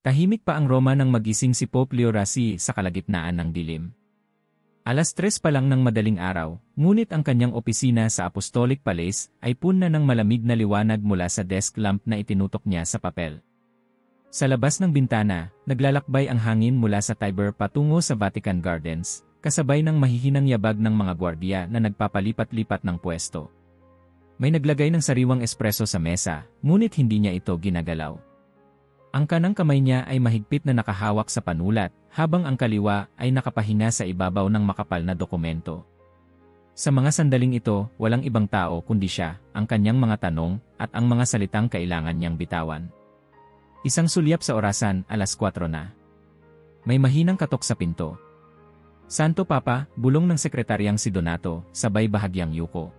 Tahimik pa ang Roma nang magising si Pope Leo XIII sa kalagitnaan ng dilim. 3:00 pa lang ng madaling araw, ngunit ang kanyang opisina sa Apostolic Palace ay puno ng malamig na liwanag mula sa desk lamp na itinutok niya sa papel. Sa labas ng bintana, naglalakbay ang hangin mula sa Tiber patungo sa Vatican Gardens, kasabay ng mahihinang yabag ng mga gwardiya na nagpapalipat-lipat ng pwesto. May naglagay ng sariwang espresso sa mesa, ngunit hindi niya ito ginagalaw. Ang kanang kamay niya ay mahigpit na nakahawak sa panulat, habang ang kaliwa ay nakapahinga sa ibabaw ng makapal na dokumento. Sa mga sandaling ito, walang ibang tao kundi siya, ang kanyang mga tanong, at ang mga salitang kailangan niyang bitawan. Isang sulyap sa orasan, 4:00 na. May mahinang katok sa pinto. Santo Papa, bulong ng sekretaryang si Donato, sabay bahagyang yuko.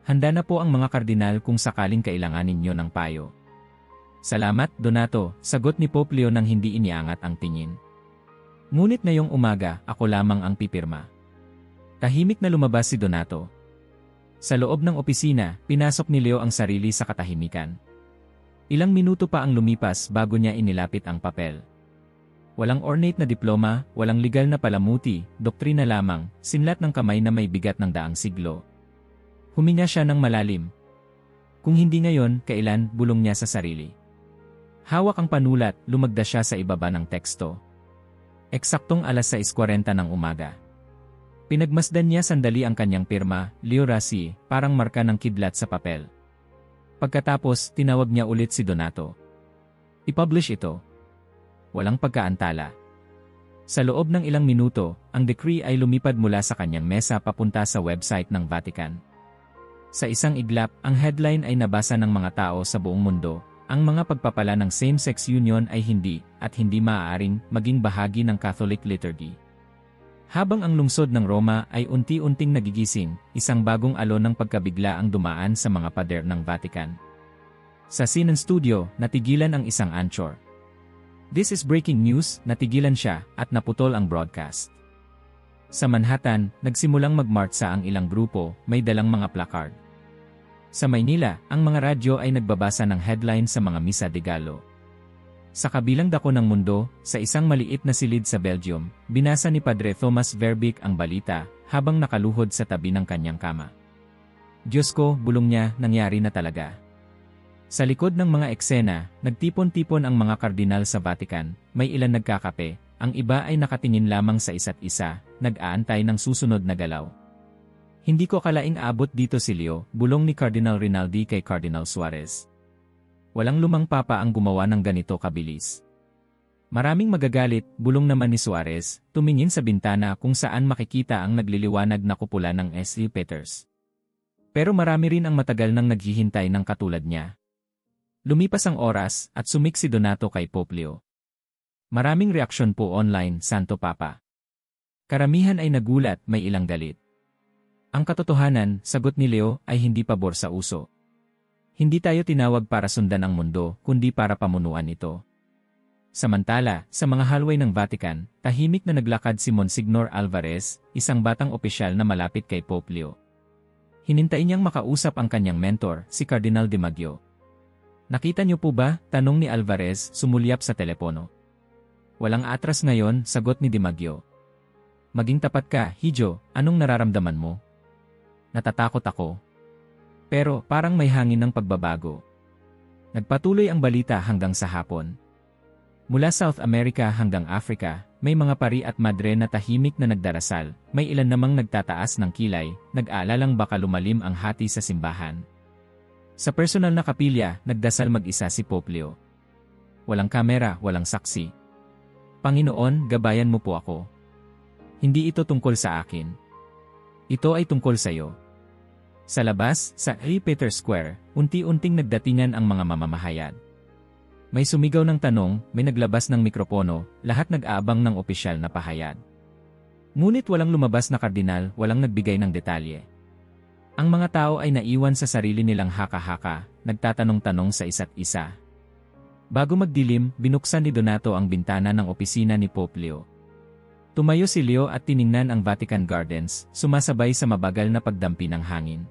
Handa na po ang mga kardinal kung sakaling kailanganin niyo ng payo. Salamat, Donato, sagot ni Pope Leo nang hindi iniangat ang tingin. Ngunit ngayong umaga, ako lamang ang pipirma. Tahimik na lumabas si Donato. Sa loob ng opisina, pinasok ni Leo ang sarili sa katahimikan. Ilang minuto pa ang lumipas bago niya inilapit ang papel. Walang ornate na diploma, walang legal na palamuti, doktrina lamang, sinlat ng kamay na may bigat ng daang siglo. Huminga siya ng malalim. Kung hindi ngayon, kailan, bulong niya sa sarili. Hawak ang panulat, lumagda siya sa ibaba ng teksto. Eksaktong 6:40 ng umaga. Pinagmasdan niya sandali ang kanyang pirma, Leo XIII, parang marka ng kidlat sa papel. Pagkatapos, tinawag niya ulit si Donato. I-publish ito. Walang pagkaantala. Sa loob ng ilang minuto, ang decree ay lumipad mula sa kanyang mesa papunta sa website ng Vatican. Sa isang iglap, ang headline ay nabasa ng mga tao sa buong mundo. Ang mga pagpapala ng same-sex union ay hindi, at hindi maaaring, maging bahagi ng Catholic liturgy. Habang ang lungsod ng Roma ay unti-unting nagigising, isang bagong alon ng pagkabigla ang dumaan sa mga pader ng Vatican. Sa CNN studio, natigilan ang isang anchor. This is breaking news, natigilan siya, at naputol ang broadcast. Sa Manhattan, nagsimulang magmartsa ang ilang grupo, may dalang mga placard. Sa Maynila, ang mga radyo ay nagbabasa ng headline sa mga misa de gallo. Sa kabilang dako ng mundo, sa isang maliit na silid sa Belgium, binasa ni Padre Thomas Verbeek ang balita habang nakaluhod sa tabi ng kanyang kama. Diyos ko, bulong niya, nangyari na talaga. Sa likod ng mga eksena, nagtipon-tipon ang mga kardinal sa Vatican, may ilan nagkakape, ang iba ay nakatingin lamang sa isa't isa, nag-aantay ng susunod na galaw. Hindi ko kalaing abot dito si Leo, bulong ni Cardinal Rinaldi kay Cardinal Suarez. Walang lumang papa ang gumawa ng ganito kabilis. Maraming magagalit, bulong naman ni Suarez, tumingin sa bintana kung saan makikita ang nagliliwanag na kupula ng St. Peter's. Pero marami rin ang matagal nang naghihintay ng katulad niya. Lumipas ang oras at sumik si Donato kay Pope Leo. Maraming reaksyon po online, Santo Papa. Karamihan ay nagulat, may ilang galit. Ang katotohanan, sagot ni Leo, ay hindi pabor sa uso. Hindi tayo tinawag para sundan ang mundo, kundi para pamunuan ito. Samantala, sa mga hallway ng Vatican, tahimik na naglakad si Monsignor Alvarez, isang batang opisyal na malapit kay Pope Leo. Hinintayin niyang makausap ang kanyang mentor, si Cardinal Dimaggio. Nakita niyo po ba? Tanong ni Alvarez, sumulyap sa telepono. Walang atras ngayon, sagot ni Dimaggio. Maging tapat ka, Hijo, anong nararamdaman mo? Natatakot ako. Pero parang may hangin ng pagbabago. Nagpatuloy ang balita hanggang sa hapon. Mula South America hanggang Africa, may mga pari at madre na tahimik na nagdarasal, may ilan namang nagtataas ng kilay, nag-aalalang baka lumalim ang hati sa simbahan. Sa personal na kapilya, nagdasal mag-isa si Pope Leo. Walang kamera, walang saksi. Panginoon, gabayan mo po ako. Hindi ito tungkol sa akin. Ito ay tungkol sa iyo. Sa labas, sa St. Peter's Square, unti-unting nagdatingan ang mga mamamahayag. May sumigaw ng tanong, may naglabas ng mikropono, lahat nag-aabang ng opisyal na pahayag. Ngunit walang lumabas na kardinal, walang nagbigay ng detalye. Ang mga tao ay naiwan sa sarili nilang haka-haka, nagtatanong-tanong sa isa't isa. Bago magdilim, binuksan ni Donato ang bintana ng opisina ni Pope Leo. Tumayo si Leo at tiningnan ang Vatican Gardens, sumasabay sa mabagal na pagdampi ng hangin.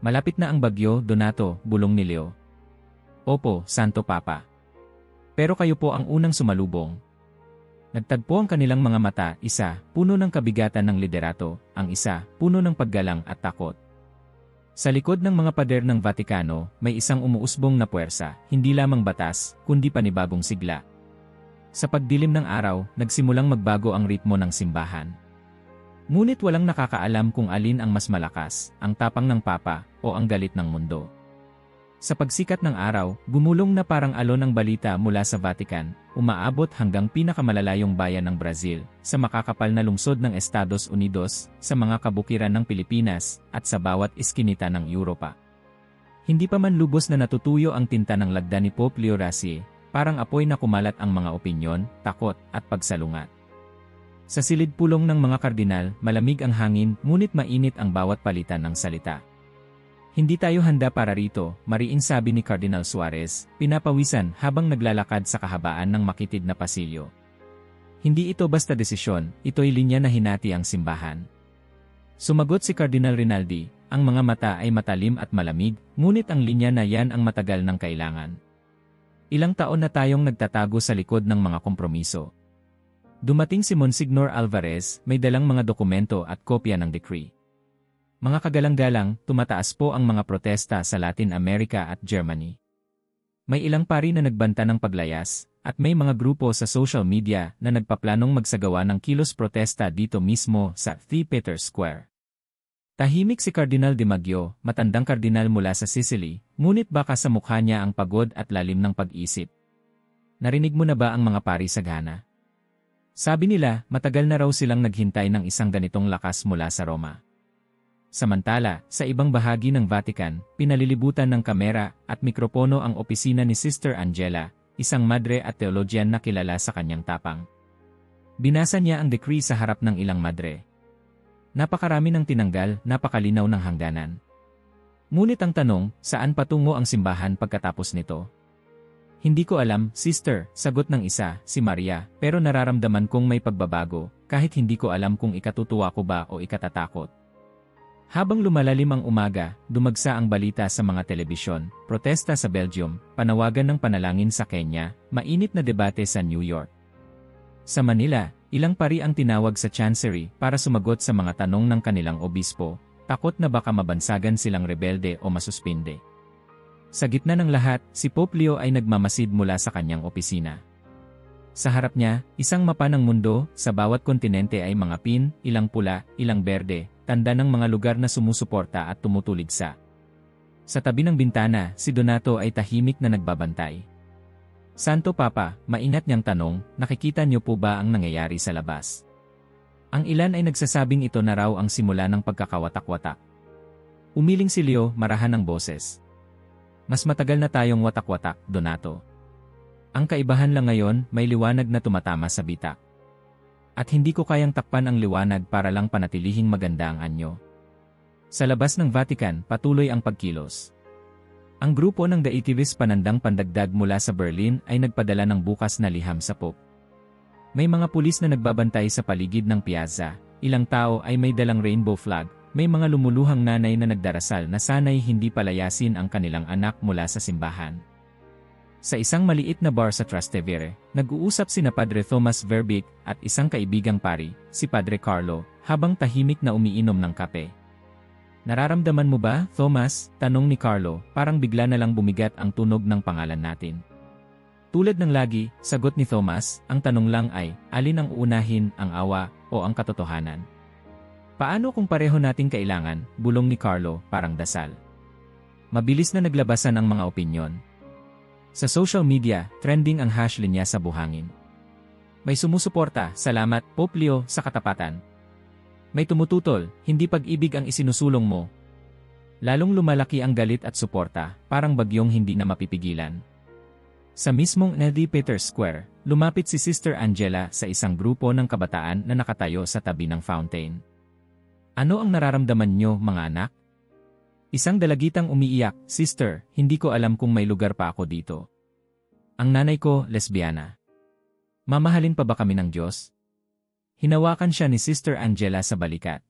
Malapit na ang bagyo, Donato, bulong ni Leo. Opo, Santo Papa. Pero kayo po ang unang sumalubong. Nagtagpo ang kanilang mga mata, isa, puno ng kabigatan ng liderato, ang isa, puno ng paggalang at takot. Sa likod ng mga pader ng Vatikano, may isang umuusbong na puwersa, hindi lamang batas, kundi panibagong sigla. Sa pagdilim ng araw, nagsimulang magbago ang ritmo ng simbahan. Ngunit walang nakakaalam kung alin ang mas malakas, ang tapang ng Papa, o ang galit ng mundo. Sa pagsikat ng araw, gumulong na parang alon ang balita mula sa Vatican, umaabot hanggang pinakamalalayong bayan ng Brazil, sa makakapal na lungsod ng Estados Unidos, sa mga kabukiran ng Pilipinas, at sa bawat iskinita ng Europa. Hindi pa man lubos na natutuyo ang tinta ng lagda ni Pope Leo XVI, parang apoy na kumalat ang mga opinyon, takot, at pagsalungat. Sa silid pulong ng mga kardinal, malamig ang hangin, ngunit mainit ang bawat palitan ng salita. Hindi tayo handa para rito, mariin sabi ni Cardinal Suarez, pinapawisan habang naglalakad sa kahabaan ng makitid na pasilyo. Hindi ito basta desisyon, ito'y linya na hinati ang simbahan. Sumagot si Cardinal Rinaldi, ang mga mata ay matalim at malamig, ngunit ang linya na yan ang matagal ng kailangan. Ilang taon na tayong nagtatago sa likod ng mga kompromiso. Dumating si Monsignor Alvarez, may dalang mga dokumento at kopya ng decree. Mga kagalang-galang, tumataas po ang mga protesta sa Latin America at Germany. May ilang pari na nagbanta ng paglayas, at may mga grupo sa social media na nagpaplanong magsagawa ng kilos protesta dito mismo sa St. Peter's Square. Tahimik si Cardinal Di Maggio, matandang kardinal mula sa Sicily, ngunit baka sa mukha niya ang pagod at lalim ng pag-isip. Narinig mo na ba ang mga pari sa Ghana? Sabi nila, matagal na raw silang naghintay ng isang ganitong lakas mula sa Roma. Samantala, sa ibang bahagi ng Vatican, pinalilibutan ng kamera at mikropono ang opisina ni Sister Angela, isang madre at teologyan na kilala sa kanyang tapang. Binasa niya ang decree sa harap ng ilang madre. Napakarami ng tinanggal, napakalinaw ng hangganan. Ngunit ang tanong, saan patungo ang simbahan pagkatapos nito? Hindi ko alam, sister, sagot ng isa, si Maria, pero nararamdaman kong may pagbabago, kahit hindi ko alam kung ikatutuwa ko ba o ikatatakot. Habang lumalalim ang umaga, dumagsa ang balita sa mga telebisyon, protesta sa Belgium, panawagan ng panalangin sa Kenya, mainit na debate sa New York. Sa Manila, ilang pari ang tinawag sa Chancery para sumagot sa mga tanong ng kanilang obispo, takot na baka mabansagan silang rebelde o masuspinde. Sa gitna ng lahat, si Pope Leo ay nagmamasid mula sa kanyang opisina. Sa harap niya, isang mapa ng mundo, sa bawat kontinente ay mga pin, ilang pula, ilang berde, tanda ng mga lugar na sumusuporta at tumutuligsa. Sa tabi ng bintana, si Donato ay tahimik na nagbabantay. Santo Papa, maingat niyang tanong, nakikita niyo po ba ang nangyayari sa labas? Ang ilan ay nagsasabing ito na raw ang simula ng pagkakawatak-watak. Umiling si Leo, marahan ng boses. Mas matagal na tayong watak-watak, Donato. Ang kaibahan lang ngayon, may liwanag na tumatama sa bitak. At hindi ko kayang takpan ang liwanag para lang panatilihing maganda ang anyo. Sa labas ng Vatican, patuloy ang pagkilos. Ang grupo ng Daitivis Panandang Pandagdag mula sa Berlin ay nagpadala ng bukas na liham sa Pope. May mga pulis na nagbabantay sa paligid ng piazza, ilang tao ay may dalang rainbow flag, may mga lumuluhang nanay na nagdarasal na sana'y hindi palayasin ang kanilang anak mula sa simbahan. Sa isang maliit na bar sa Trastevere, nag-uusap sina Padre Thomas Verbeek at isang kaibigang pari, si Padre Carlo, habang tahimik na umiinom ng kape. Nararamdaman mo ba, Thomas? Tanong ni Carlo, parang bigla na lang bumigat ang tunog ng pangalan natin. Tulad ng lagi, sagot ni Thomas, ang tanong lang ay, alin ang uunahin, ang awa, o ang katotohanan? Paano kung pareho nating kailangan, bulong ni Carlo, parang dasal. Mabilis na naglabasan ang mga opinyon. Sa social media, trending ang #linya sa buhangin. May sumusuporta, salamat, Pope Leo, sa katapatan. May tumututol, hindi pag-ibig ang isinusulong mo. Lalong lumalaki ang galit at suporta, parang bagyong hindi na mapipigilan. Sa mismong St. Peter's Square, lumapit si Sister Angela sa isang grupo ng kabataan na nakatayo sa tabi ng fountain. Ano ang nararamdaman nyo, mga anak? Isang dalagitang umiiyak, Sister, hindi ko alam kung may lugar pa ako dito. Ang nanay ko, lesbiana. Mamahalin pa ba kami ng Diyos? Hinawakan siya ni Sister Angela sa balikat.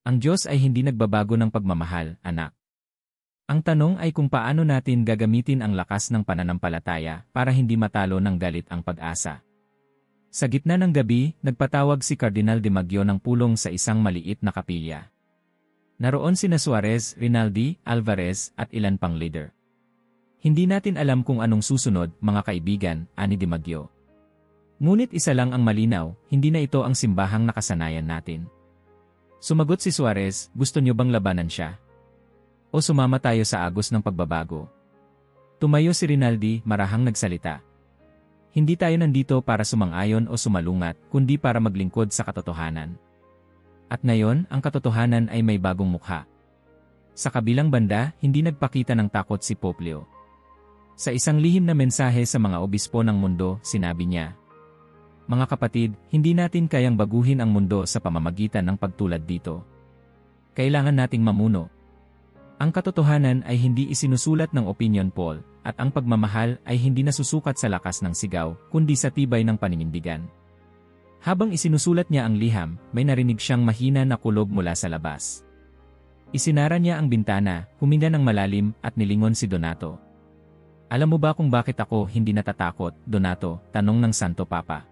Ang Diyos ay hindi nagbabago ng pagmamahal, anak. Ang tanong ay kung paano natin gagamitin ang lakas ng pananampalataya para hindi matalo ng galit ang pag-asa. Sa gitna ng gabi, nagpatawag si Cardinal de Maggio ng pulong sa isang maliit na kapilya. Naroon sina Suarez, Rinaldi, Alvarez at ilan pang leader. Hindi natin alam kung anong susunod, mga kaibigan, ani de Maggio. Ngunit isa lang ang malinaw, hindi na ito ang simbahang nakasanayan natin. Sumagot si Suarez, gusto niyo bang labanan siya? O sumama tayo sa agos ng pagbabago? Tumayo si Rinaldi, marahang nagsalita. Hindi tayo nandito para sumang-ayon o sumalungat, kundi para maglingkod sa katotohanan. At ngayon, ang katotohanan ay may bagong mukha. Sa kabilang banda, hindi nagpakita ng takot si Pope Leo. Sa isang lihim na mensahe sa mga obispo ng mundo, sinabi niya, "Mga kapatid, hindi natin kayang baguhin ang mundo sa pamamagitan ng pagtulad dito. Kailangan nating mamuno. Ang katotohanan ay hindi isinusulat ng opinion poll, at ang pagmamahal ay hindi nasusukat sa lakas ng sigaw, kundi sa tibay ng paninindigan." Habang isinusulat niya ang liham, may narinig siyang mahina na kulob mula sa labas. Isinara niya ang bintana, huminga ng malalim, at nilingon si Donato. "Alam mo ba kung bakit ako hindi natatakot, Donato?" tanong ng Santo Papa.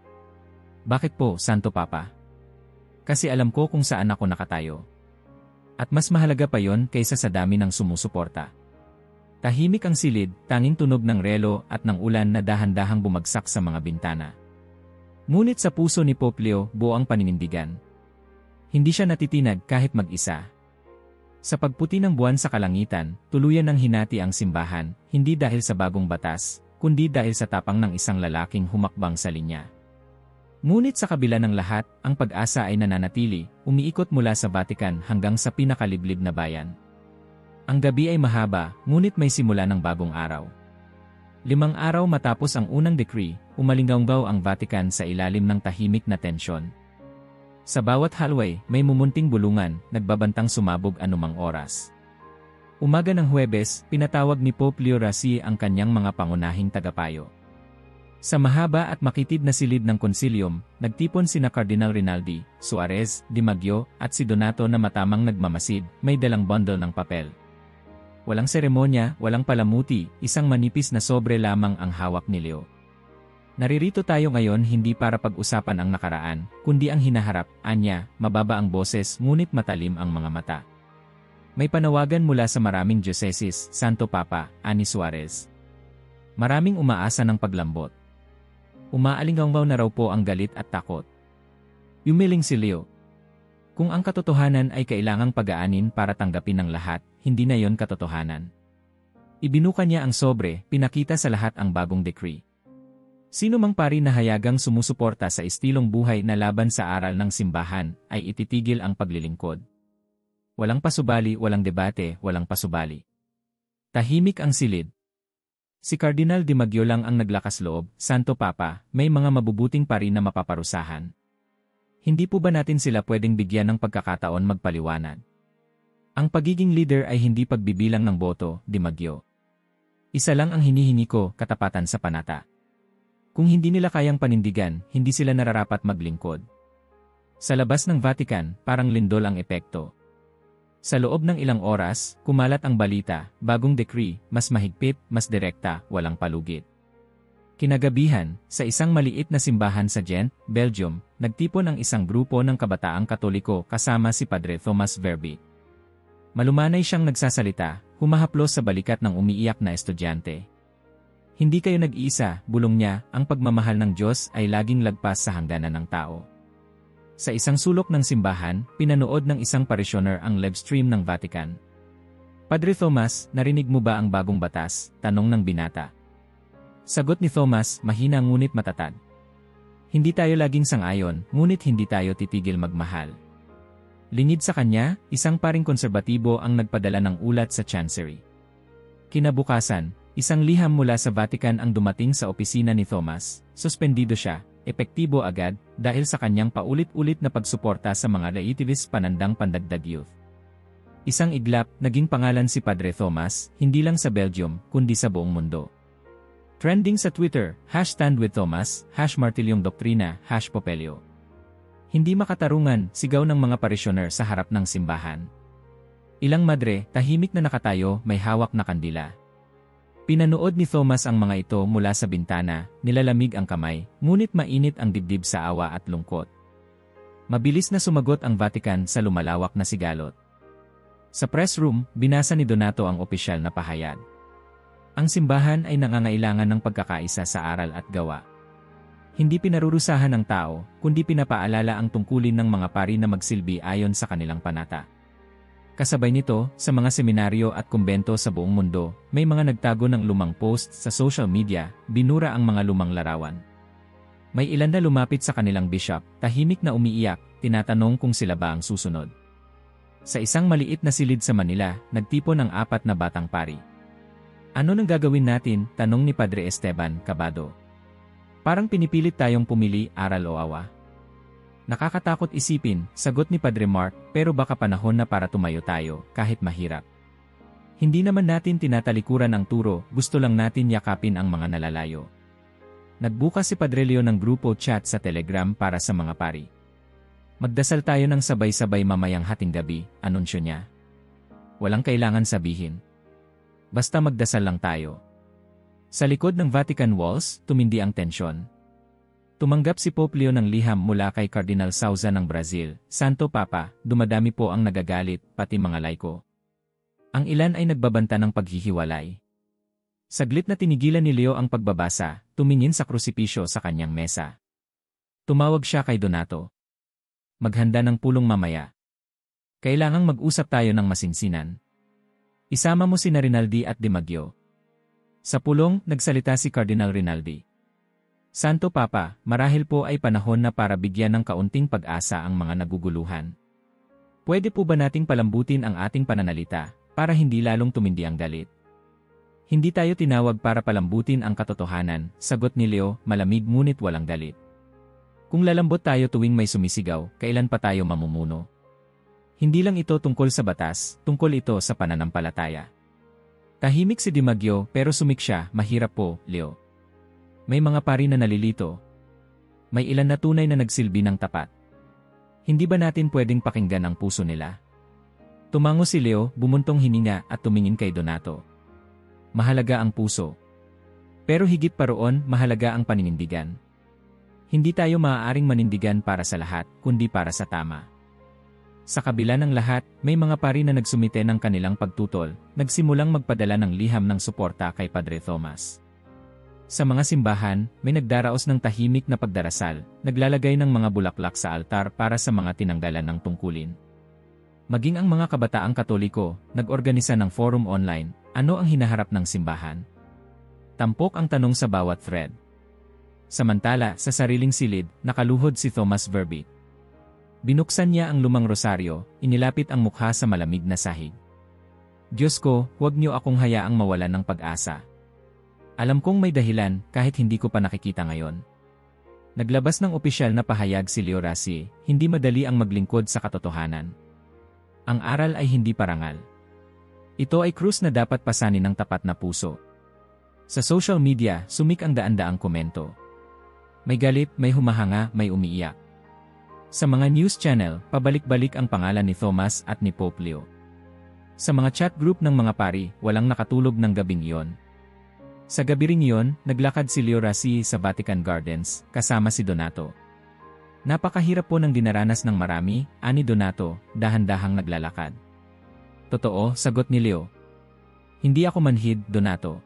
"Bakit po, Santo Papa?" "Kasi alam ko kung saan ako nakatayo. At mas mahalaga pa yon kaysa sa dami ng sumusuporta." Tahimik ang silid, tanging tunog ng relo at ng ulan na dahan-dahang bumagsak sa mga bintana. Ngunit sa puso ni Pope Leo, buo ang paninindigan. Hindi siya natitinag kahit mag-isa. Sa pagputi ng buwan sa kalangitan, tuluyan ng hinati ang simbahan, hindi dahil sa bagong batas, kundi dahil sa tapang ng isang lalaking humakbang sa linya. Ngunit sa kabila ng lahat, ang pag-asa ay nananatili, umiikot mula sa Vatican hanggang sa pinakaliblib na bayan. Ang gabi ay mahaba, ngunit may simula ng bagong araw. 5 araw matapos ang unang decree, umalinggaw ang Vatican sa ilalim ng tahimik na tensyon. Sa bawat hallway, may mumunting bulungan, nagbabantang sumabog anumang oras. Umaga ng Huwebes, pinatawag ni Pope Leo XIII ang kanyang mga pangunahing tagapayo. Sa mahaba at makitid na silid ng konsilium, nagtipon sina Cardinal Rinaldi, Suarez, de Maggio, at si Donato na matamang nagmamasid, may dalang bundle ng papel. Walang seremonya, walang palamuti, isang manipis na sobre lamang ang hawak ni Leo. "Naririto tayo ngayon hindi para pag-usapan ang nakaraan, kundi ang hinaharap," anya, mababa ang boses ngunit matalim ang mga mata. "May panawagan mula sa maraming dioceses, Santo Papa," ani Suarez. "Maraming umaasa ng paglambot. Umaalinggaw na raw po ang galit at takot." Yumiling si Leo. Kung ang katotohanan ay kailangang pagaanin para tanggapin ng lahat, hindi na yon katotohanan. Ibinuka niya ang sobre, pinakita sa lahat ang bagong decree. Sino mang pari na hayagang sumusuporta sa estilong buhay na laban sa aral ng simbahan, ay ititigil ang paglilingkod. Walang pasubali, walang debate, walang pasubali. Tahimik ang silid. Si Cardinal de Maggio lang ang naglakas loob, "Santo Papa, may mga mabubuting pari na mapaparusahan. Hindi po ba natin sila pwedeng bigyan ng pagkakataon magpaliwanag? Ang pagiging leader ay hindi pagbibilang ng boto, de Maggio. Isa lang ang hinihingi ko, katapatan sa panata. Kung hindi nila kayang panindigan, hindi sila nararapat maglingkod." Sa labas ng Vatican, parang lindol ang epekto. Sa loob ng ilang oras, kumalat ang balita, bagong decree, mas mahigpit, mas direkta, walang palugit. Kinagabihan, sa isang maliit na simbahan sa Ghent, Belgium, nagtipon ang isang grupo ng kabataang Katoliko kasama si Padre Thomas Verby. Malumanay siyang nagsasalita, humahaplos sa balikat ng umiiyak na estudyante. "Hindi kayo nag-iisa," bulong niya, "ang pagmamahal ng Diyos ay laging lagpas sa hangganan ng tao." Sa isang sulok ng simbahan, pinanood ng isang parisyoner ang live stream ng Vatican. "Padre Thomas, narinig mo ba ang bagong batas?" tanong ng binata. Sagot ni Thomas, mahina ngunit matatag. "Hindi tayo laging sang-ayon, ngunit hindi tayo titigil magmahal." Lingid sa kanya, isang paring konserbatibo ang nagpadala ng ulat sa Chancery. Kinabukasan, isang liham mula sa Vatican ang dumating sa opisina ni Thomas. Suspendido siya, epektibo agad, dahil sa kanyang paulit-ulit na pagsuporta sa mga relativists panandang pandagdag youth. Isang iglap, naging pangalan si Padre Thomas, hindi lang sa Belgium, kundi sa buong mundo. Trending sa Twitter, #StandWithThomas, #MartillongDoctrina, #Popelio. Hindi makatarungan, sigaw ng mga parisyoner sa harap ng simbahan. Ilang madre, tahimik na nakatayo, may hawak na kandila. Pinanood ni Thomas ang mga ito mula sa bintana, nilalamig ang kamay, ngunit mainit ang dibdib sa awa at lungkot. Mabilis na sumagot ang Vatican sa lumalawak na sigalot. Sa press room, binasa ni Donato ang opisyal na pahayag. Ang simbahan ay nangangailangan ng pagkakaisa sa aral at gawa. Hindi pinarurusahan ng tao, kundi pinapaalala ang tungkulin ng mga pari na magsilbi ayon sa kanilang panata. Kasabay nito, sa mga seminaryo at kumbento sa buong mundo, may mga nagtago ng lumang post sa social media, binura ang mga lumang larawan. May ilan na lumapit sa kanilang bishop, tahimik na umiiyak, tinatanong kung sila ba ang susunod. Sa isang maliit na silid sa Manila, nagtipon ang 4 na batang pari. Ano nang gagawin natin? Tanong ni Padre Esteban, kabado. Parang pinipilit tayong pumili, aral o awa. Nakakatakot isipin, sagot ni Padre Mark, pero baka panahon na para tumayo tayo, kahit mahirap. Hindi naman natin tinatalikuran ang turo, gusto lang natin yakapin ang mga nalalayo. Nagbukas si Padre Leo ng grupo chat sa Telegram para sa mga pari. Magdasal tayo ng sabay-sabay mamayang hating gabi, anunsyo niya. Walang kailangan sabihin. Basta magdasal lang tayo. Sa likod ng Vatican Walls, tumindi ang tensyon. Tumanggap si Pope Leo ng liham mula kay Cardinal Souza ng Brazil, Santo Papa, dumadami po ang nagagalit, pati mga laiko. Ang ilan ay nagbabanta ng paghihiwalay. Saglit na tinigilan ni Leo ang pagbabasa, tumingin sa krusipisyo sa kanyang mesa. Tumawag siya kay Donato. Maghanda ng pulong mamaya. Kailangang mag-usap tayo ng masinsinan. Isama mo sina Rinaldi at Di Maggio. Sa pulong, nagsalita si Cardinal Rinaldi. Santo Papa, marahil po ay panahon na para bigyan ng kaunting pag-asa ang mga naguguluhan. Pwede po ba nating palambutin ang ating pananalita, para hindi lalong tumindi ang galit? Hindi tayo tinawag para palambutin ang katotohanan, sagot ni Leo, malamig ngunit walang galit. Kung lalambot tayo tuwing may sumisigaw, kailan pa tayo mamumuno? Hindi lang ito tungkol sa batas, tungkol ito sa pananampalataya. Tahimik si Di Maggio pero sumik siya, mahirap po, Leo. May mga pari na nalilito. May ilan na tunay na nagsilbi ng tapat. Hindi ba natin pwedeng pakinggan ang puso nila? Tumango si Leo, bumuntong hininga at tumingin kay Donato. Mahalaga ang puso. Pero higit pa roon, mahalaga ang paninindigan. Hindi tayo maaaring manindigan para sa lahat, kundi para sa tama. Sa kabila ng lahat, may mga pari na nagsumite ng kanilang pagtutol, nagsimulang magpadala ng liham ng suporta kay Padre Thomas. Sa mga simbahan, may nagdaraos ng tahimik na pagdarasal, naglalagay ng mga bulaklak sa altar para sa mga tinanggalan ng tungkulin. Maging ang mga kabataang Katoliko, nag-organisa ng forum online, ano ang hinaharap ng simbahan? Tampok ang tanong sa bawat thread. Samantala, sa sariling silid, nakaluhod si Thomas Verbeek. Binuksan niya ang lumang rosaryo, inilapit ang mukha sa malamig na sahig. Diyos ko, huwag niyo akong hayaang mawalan ng pag-asa. Alam kong may dahilan, kahit hindi ko pa nakikita ngayon. Naglabas ng opisyal na pahayag si Leo Rassi, hindi madali ang maglingkod sa katotohanan. Ang aral ay hindi parangal. Ito ay krus na dapat pasanin ng tapat na puso. Sa social media, sumik ang daan-daang komento. May galit, may humahanga, may umiiyak. Sa mga news channel, pabalik-balik ang pangalan ni Thomas at ni Pope Leo. Sa mga chat group ng mga pari, walang nakatulog ng gabing iyon. Sa gabi ring iyon, naglakad si Leo Rassi sa Vatican Gardens, kasama si Donato. Napakahirap po ng dinaranas ng marami, ani Donato, dahan-dahang naglalakad. Totoo, sagot ni Leo. Hindi ako manhid, Donato.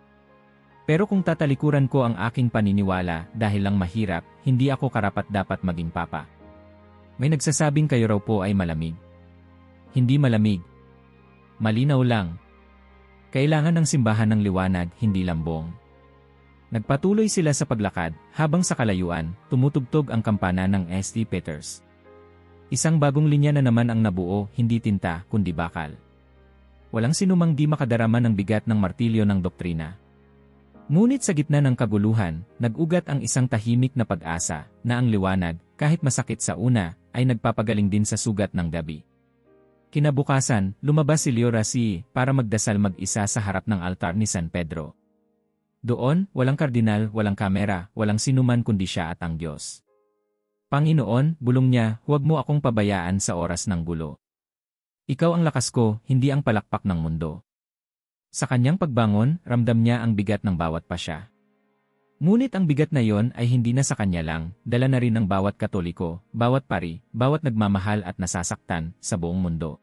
Pero kung tatalikuran ko ang aking paniniwala dahil lang mahirap, hindi ako karapat-dapat maging papa. May nagsasabing kayo raw po ay malamig. Hindi malamig. Malinaw lang. Kailangan ng simbahan ng liwanag, hindi lambong. Nagpatuloy sila sa paglakad, habang sa kalayuan, tumutugtog ang kampana ng St. Peter's. Isang bagong linya na naman ang nabuo, hindi tinta, kundi bakal. Walang sinumang di makadarama ng bigat ng martilyo ng doktrina. Ngunit sa gitna ng kaguluhan, nag-ugat ang isang tahimik na pag-asa, na ang liwanag, kahit masakit sa una, ay nagpapagaling din sa sugat ng gabi. Kinabukasan, lumabas si Leo Rassi para magdasal mag-isa sa harap ng altar ni San Pedro. Doon, walang kardinal, walang kamera, walang sinuman kundi siya at ang Diyos. Panginoon, bulong niya, huwag mo akong pabayaan sa oras ng gulo. Ikaw ang lakas ko, hindi ang palakpak ng mundo. Sa kanyang pagbangon, ramdam niya ang bigat ng bawat pasya. Ngunit ang bigat na yon ay hindi na sa kanya lang, dala na rin ng bawat Katoliko, bawat pari, bawat nagmamahal at nasasaktan sa buong mundo.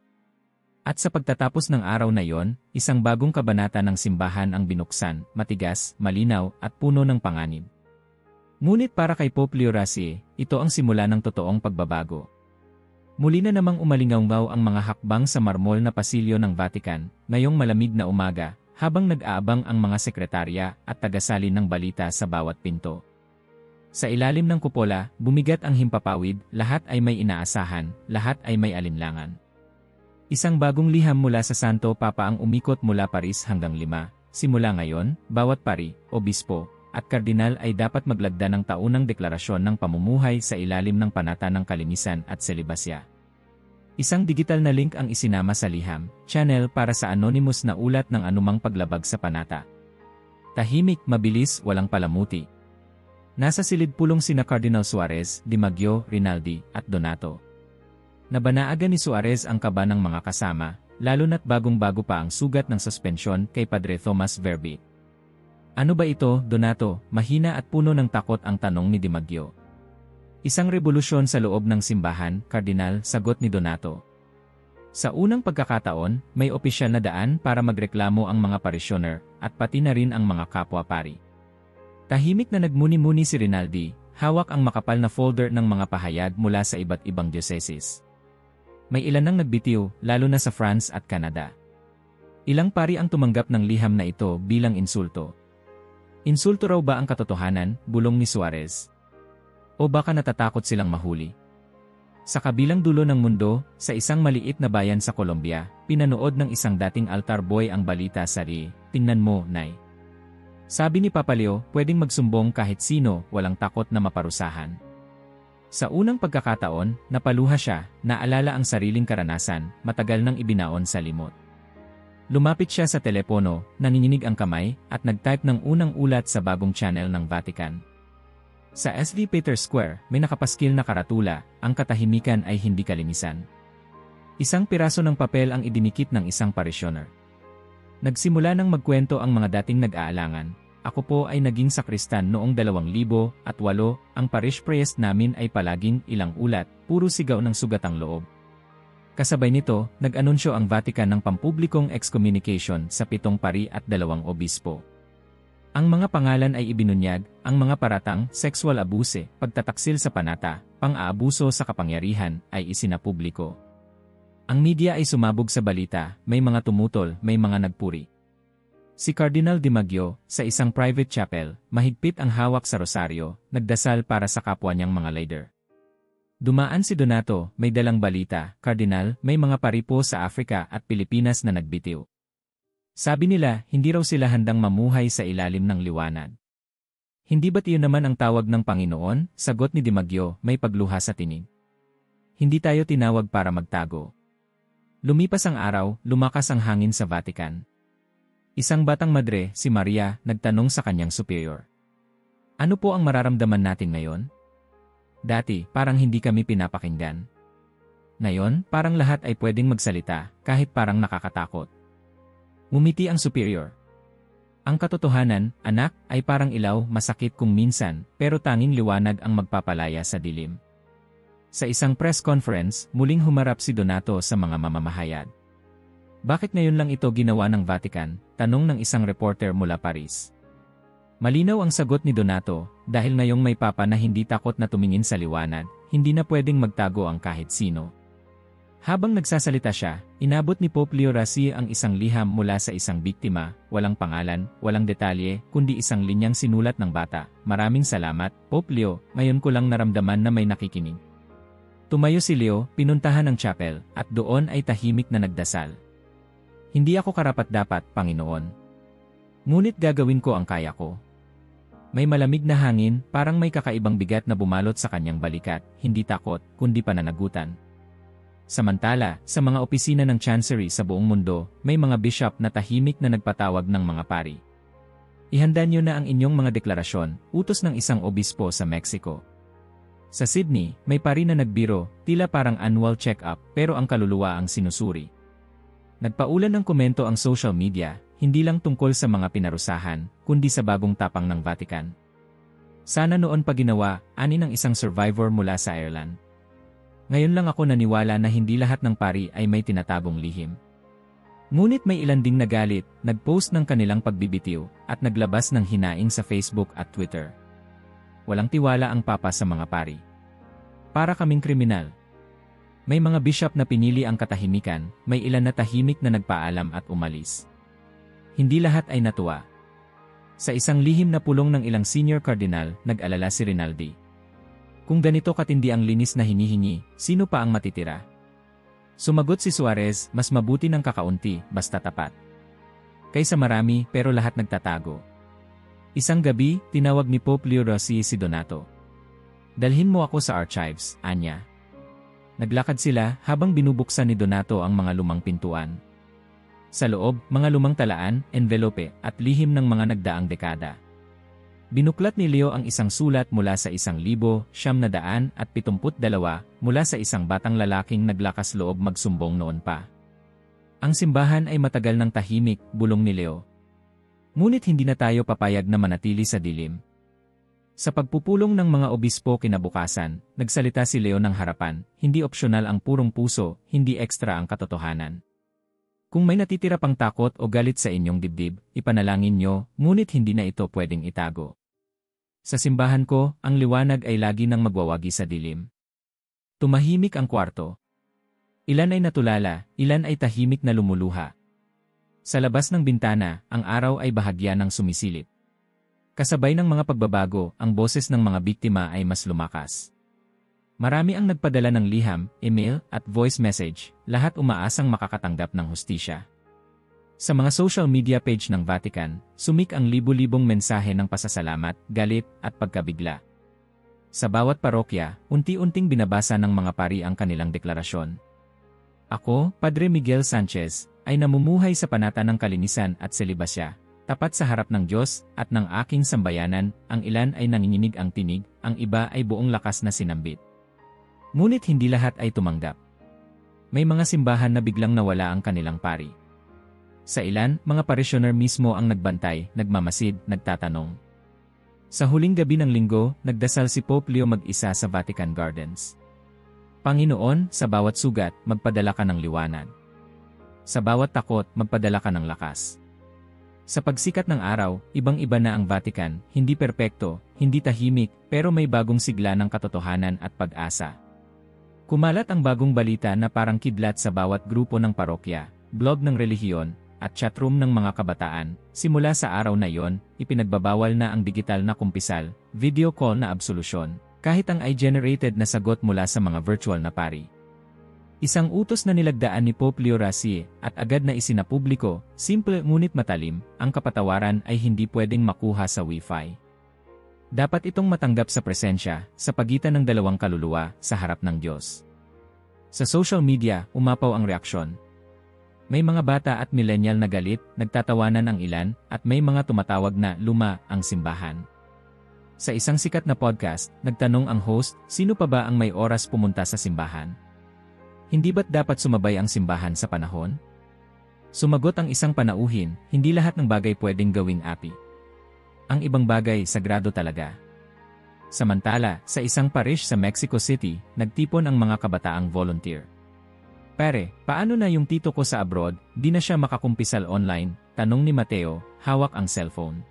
At sa pagtatapos ng araw na yon, isang bagong kabanata ng simbahan ang binuksan, matigas, malinaw, at puno ng panganib. Ngunit para kay Pope Leo Rasie, ito ang simula ng totoong pagbabago. Muli na namang umalingaw ang mga hakbang sa marmol na pasilyo ng Vatican, ngayong malamig na umaga, habang nag-aabang ang mga sekretarya at tagasalin ng balita sa bawat pinto. Sa ilalim ng kupola, bumigat ang himpapawid, lahat ay may inaasahan, lahat ay may alinlangan. Isang bagong liham mula sa Santo Papa ang umikot mula Paris hanggang Lima. Simula ngayon, bawat pari, obispo, at kardinal ay dapat maglagda ng taunang deklarasyon ng pamumuhay sa ilalim ng panata ng kalinisan at selibasya. Isang digital na link ang isinama sa liham, channel para sa anonymous na ulat ng anumang paglabag sa panata. Tahimik, mabilis, walang palamuti. Nasa silid-pulong sina Cardinal Suarez, Dimaggio, Rinaldi, at Donato. Nabanaagan ni Suarez ang kaba ng mga kasama, lalo na't bagong-bago pa ang sugat ng suspensyon kay Padre Thomas Verbi. Ano ba ito, Donato? Mahina at puno ng takot ang tanong ni Dimaggio. Isang revolusyon sa loob ng simbahan, Kardinal, sagot ni Donato. Sa unang pagkakataon, may opisyal na daan para magreklamo ang mga parisyoner, at pati na rin ang mga kapwa-pari. Tahimik na nagmuni-muni si Rinaldi, hawak ang makapal na folder ng mga pahayag mula sa iba't ibang dioceses. May ilan nang nagbitiw, lalo na sa France at Canada. Ilang pari ang tumanggap ng liham na ito bilang insulto. Insulto raw ba ang katotohanan, bulong ni Suarez? O baka natatakot silang mahuli? Sa kabilang dulo ng mundo, sa isang maliit na bayan sa Colombia, pinanood ng isang dating altar boy ang balita sa RI, "Tingnan mo, Nay." Sabi ni Papa Leo, pwedeng magsumbong kahit sino, walang takot na maparusahan. Sa unang pagkakataon, napaluha siya, naalala ang sariling karanasan, matagal nang ibinaon sa limot. Lumapit siya sa telepono, nanginginig ang kamay, at nag-type ng unang ulat sa bagong channel ng Vatican. Sa St. Peter's Square, may nakapaskil na karatula, ang katahimikan ay hindi kalinisan. Isang piraso ng papel ang idinikit ng isang parisyoner. Nagsimula nang magkwento ang mga dating nag-aalangan. Ako po ay naging sakristan noong 2008, ang parish priest namin ay palaging ilang ulat, puro sigaw ng sugatang loob. Kasabay nito, nag-anunsyo ang Vatican ng pampublikong excommunication sa 7 pari at 2 obispo. Ang mga pangalan ay ibinunyag, ang mga paratang, sexual abuse, pagtataksil sa panata, pang-aabuso sa kapangyarihan, ay isinapubliko. Ang media ay sumabog sa balita, may mga tumutol, may mga nagpuri. Si Cardinal Dimaggio, sa isang private chapel, mahigpit ang hawak sa rosaryo, nagdasal para sa kapwa niyang mga leader. Dumaan si Donato, may dalang balita, Cardinal, may mga pari po sa Africa at Pilipinas na nagbitiw. Sabi nila, hindi raw sila handang mamuhay sa ilalim ng liwanag. Hindi ba't iyon naman ang tawag ng Panginoon? Sagot ni Dimaggio, may pagluha sa tinig. Hindi tayo tinawag para magtago. Lumipas ang araw, lumakas ang hangin sa Vatican. Isang batang madre, si Maria, nagtanong sa kanyang superior. Ano po ang mararamdaman natin ngayon? Dati, parang hindi kami pinapakinggan. Ngayon, parang lahat ay pwedeng magsalita, kahit parang nakakatakot. Ngumiti ang superior. Ang katotohanan, anak, ay parang ilaw, masakit kung minsan, pero tanging liwanag ang magpapalaya sa dilim. Sa isang press conference, muling humarap si Donato sa mga mamamahayag. Bakit ngayon lang ito ginawa ng Vatican? Tanong ng isang reporter mula Paris. Malinaw ang sagot ni Donato, dahil ngayong may papa na hindi takot na tumingin sa liwanag, hindi na pwedeng magtago ang kahit sino. Habang nagsasalita siya, inabot ni Pope Leo Rasie ang isang liham mula sa isang biktima, walang pangalan, walang detalye, kundi isang linyang sinulat ng bata. Maraming salamat, Pope Leo, ngayon ko lang naramdaman na may nakikinig. Tumayo si Leo, pinuntahan ang chapel, at doon ay tahimik na nagdasal. Hindi ako karapat-dapat, Panginoon. Ngunit gagawin ko ang kaya ko. May malamig na hangin, parang may kakaibang bigat na bumalot sa kanyang balikat, hindi takot, kundi pananagutan. Samantala, sa mga opisina ng Chancery sa buong mundo, may mga bishop na tahimik na nagpatawag ng mga pari. Ihanda niyo na ang inyong mga deklarasyon, utos ng isang obispo sa Mexico. Sa Sydney, may pari na nagbiro, tila parang annual check-up pero ang kaluluwa ang sinusuri. Nagpaulan ng komento ang social media, hindi lang tungkol sa mga pinarusahan, kundi sa bagong tapang ng Vatican. Sana noon pa ginawa, ani ng isang survivor mula sa Ireland. Ngayon lang ako naniwala na hindi lahat ng pari ay may tinatagong lihim. Ngunit may ilan ding nagalit, nagpost ng kanilang pagbibitiw, at naglabas ng hinaing sa Facebook at Twitter. Walang tiwala ang Papa sa mga pari. Para kaming kriminal. May mga bishop na pinili ang katahimikan, may ilan na tahimik na nagpaalam at umalis. Hindi lahat ay natuwa. Sa isang lihim na pulong ng ilang senior cardinal, nag-alala si Rinaldi. Kung ganito katindi ang linis na hinihingi, sino pa ang matitira? Sumagot si Suarez, mas mabuti ng kakaunti, basta tapat. Kaysa marami, pero lahat nagtatago. Isang gabi, tinawag ni Pope Leo Rossi si Donato. Dalhin mo ako sa archives, anya. Naglakad sila habang binubuksan ni Donato ang mga lumang pintuan. Sa loob, mga lumang talaan, envelope, at lihim ng mga nagdaang dekada. Binuklat ni Leo ang isang sulat mula sa 1,972 mula sa isang batang lalaking naglakas loob magsumbong noon pa. Ang simbahan ay matagal ng tahimik, bulong ni Leo. Ngunit hindi na tayo papayag na manatili sa dilim. Sa pagpupulong ng mga obispo kinabukasan, nagsalita si Leo ng harapan, hindi opsyonal ang purong puso, hindi ekstra ang katotohanan. Kung may natitira pang takot o galit sa inyong dibdib, ipanalangin nyo, ngunit hindi na ito pwedeng itago. Sa simbahan ko, ang liwanag ay lagi nang magwawagi sa dilim. Tumahimik ang kwarto. Ilan ay natulala, ilan ay tahimik na lumuluha. Sa labas ng bintana, ang araw ay bahagya ng sumisilip. Kasabay ng mga pagbabago, ang boses ng mga biktima ay mas lumakas. Marami ang nagpadala ng liham, email, at voice message, lahat umaasang makakatanggap ng hustisya. Sa mga social media page ng Vatican, sumik ang libu-libong mensahe ng pasasalamat, galit, at pagkabigla. Sa bawat parokya, unti-unting binabasa ng mga pari ang kanilang deklarasyon. Ako, Padre Miguel Sanchez, ay namumuhay sa panata ng kalinisan at selibasya, tapat sa harap ng Diyos at ng aking sambayanan, ang ilan ay nanginginig ang tinig, ang iba ay buong lakas na sinambit. Ngunit hindi lahat ay tumanggap. May mga simbahan na biglang nawala ang kanilang pari. Sa ilan, mga parishioner mismo ang nagbantay, nagmamasid, nagtatanong. Sa huling gabi ng linggo, nagdasal si Pope Leo mag-isa sa Vatican Gardens. Panginoon, sa bawat sugat, magpadala ka ng liwanag. Sa bawat takot, magpadala ka ng lakas. Sa pagsikat ng araw, ibang-iba na ang Vatican, hindi perpekto, hindi tahimik, pero may bagong sigla ng katotohanan at pag-asa. Kumalat ang bagong balita na parang kidlat sa bawat grupo ng parokya, blog ng relihiyon, at chatroom ng mga kabataan. Simula sa araw na iyon, ipinagbabawal na ang digital na kumpisal, video call na absolusyon, kahit ang i-generated na sagot mula sa mga virtual na pari. Isang utos na nilagdaan ni Pope Leo Rossi at agad na isinapubliko, simple ngunit matalim, ang kapatawaran ay hindi pwedeng makuha sa Wi-Fi. Dapat itong matanggap sa presensya, sa pagitan ng dalawang kaluluwa, sa harap ng Diyos. Sa social media, umapaw ang reaksyon. May mga bata at millennial na galit, nagtatawanan ang ilan, at may mga tumatawag na luma ang simbahan. Sa isang sikat na podcast, nagtanong ang host, sino pa ba ang may oras pumunta sa simbahan? Hindi ba't dapat sumabay ang simbahan sa panahon? Sumagot ang isang panauhin, hindi lahat ng bagay pwedeng gawing api. Ang ibang bagay, sagrado talaga. Samantala, sa isang parish sa Mexico City, nagtipon ang mga kabataang volunteer. Pare, paano na yung tito ko sa abroad, di na siya makakumpisal online? Tanong ni Mateo, hawak ang cellphone.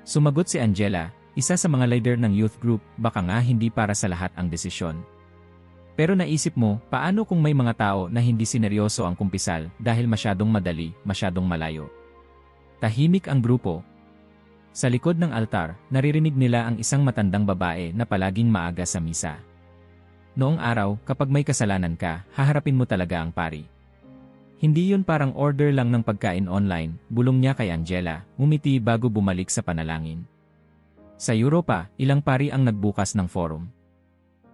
Sumagot si Angela, isa sa mga leader ng youth group, baka nga hindi para sa lahat ang desisyon. Pero naisip mo, paano kung may mga tao na hindi sineryoso ang kumpisal dahil masyadong madali, masyadong malayo? Tahimik ang grupo. Sa likod ng altar, naririnig nila ang isang matandang babae na palaging maaga sa misa. Noong araw, kapag may kasalanan ka, haharapin mo talaga ang pari. Hindi yun parang order lang ng pagkain online, bulong niya kay Angela, ngumiti bago bumalik sa panalangin. Sa Europa, ilang pari ang nagbukas ng forum.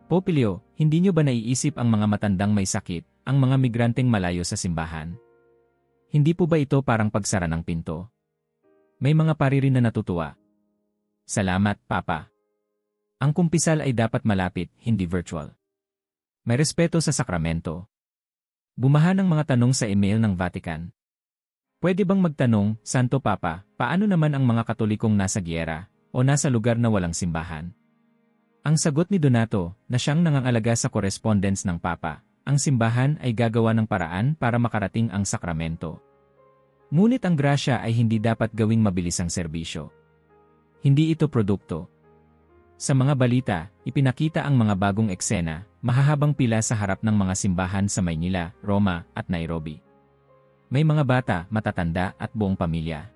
Pope Leo, hindi nyo ba naiisip ang mga matandang may sakit, ang mga migranteng malayo sa simbahan? Hindi po ba ito parang pagsara ng pinto? May mga pari rin na natutuwa. Salamat, Papa. Ang kumpisal ay dapat malapit, hindi virtual. May respeto sa sakramento. Bumaha ng mga tanong sa email ng Vatican. Pwede bang magtanong, Santo Papa, paano naman ang mga Katolikong nasa giyera o nasa lugar na walang simbahan? Ang sagot ni Donato, na siyang nangangalaga sa correspondence ng Papa, ang simbahan ay gagawa ng paraan para makarating ang sakramento. Ngunit ang grasya ay hindi dapat gawing mabilisang serbisyo. Hindi ito produkto. Sa mga balita, ipinakita ang mga bagong eksena, mahahabang pila sa harap ng mga simbahan sa Maynila, Roma, at Nairobi. May mga bata, matatanda, at buong pamilya.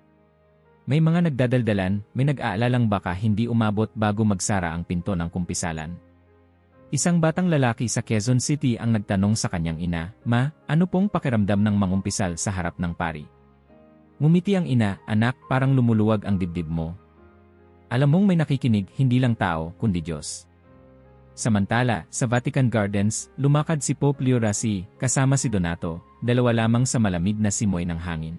May mga nagdadaldalan, may nag-aalalang baka hindi umabot bago magsara ang pinto ng kumpisalan. Isang batang lalaki sa Quezon City ang nagtanong sa kanyang ina, "Ma, ano pong pakiramdam ng mangumpisal sa harap ng pari?" Ngumiti ang ina, "Anak, parang lumuluwag ang dibdib mo. Alam mong may nakikinig, hindi lang tao, kundi Diyos." Samantala, sa Vatican Gardens, lumakad si Pope Leo XVI, kasama si Donato, dalawa lamang sa malamig na simoy ng hangin.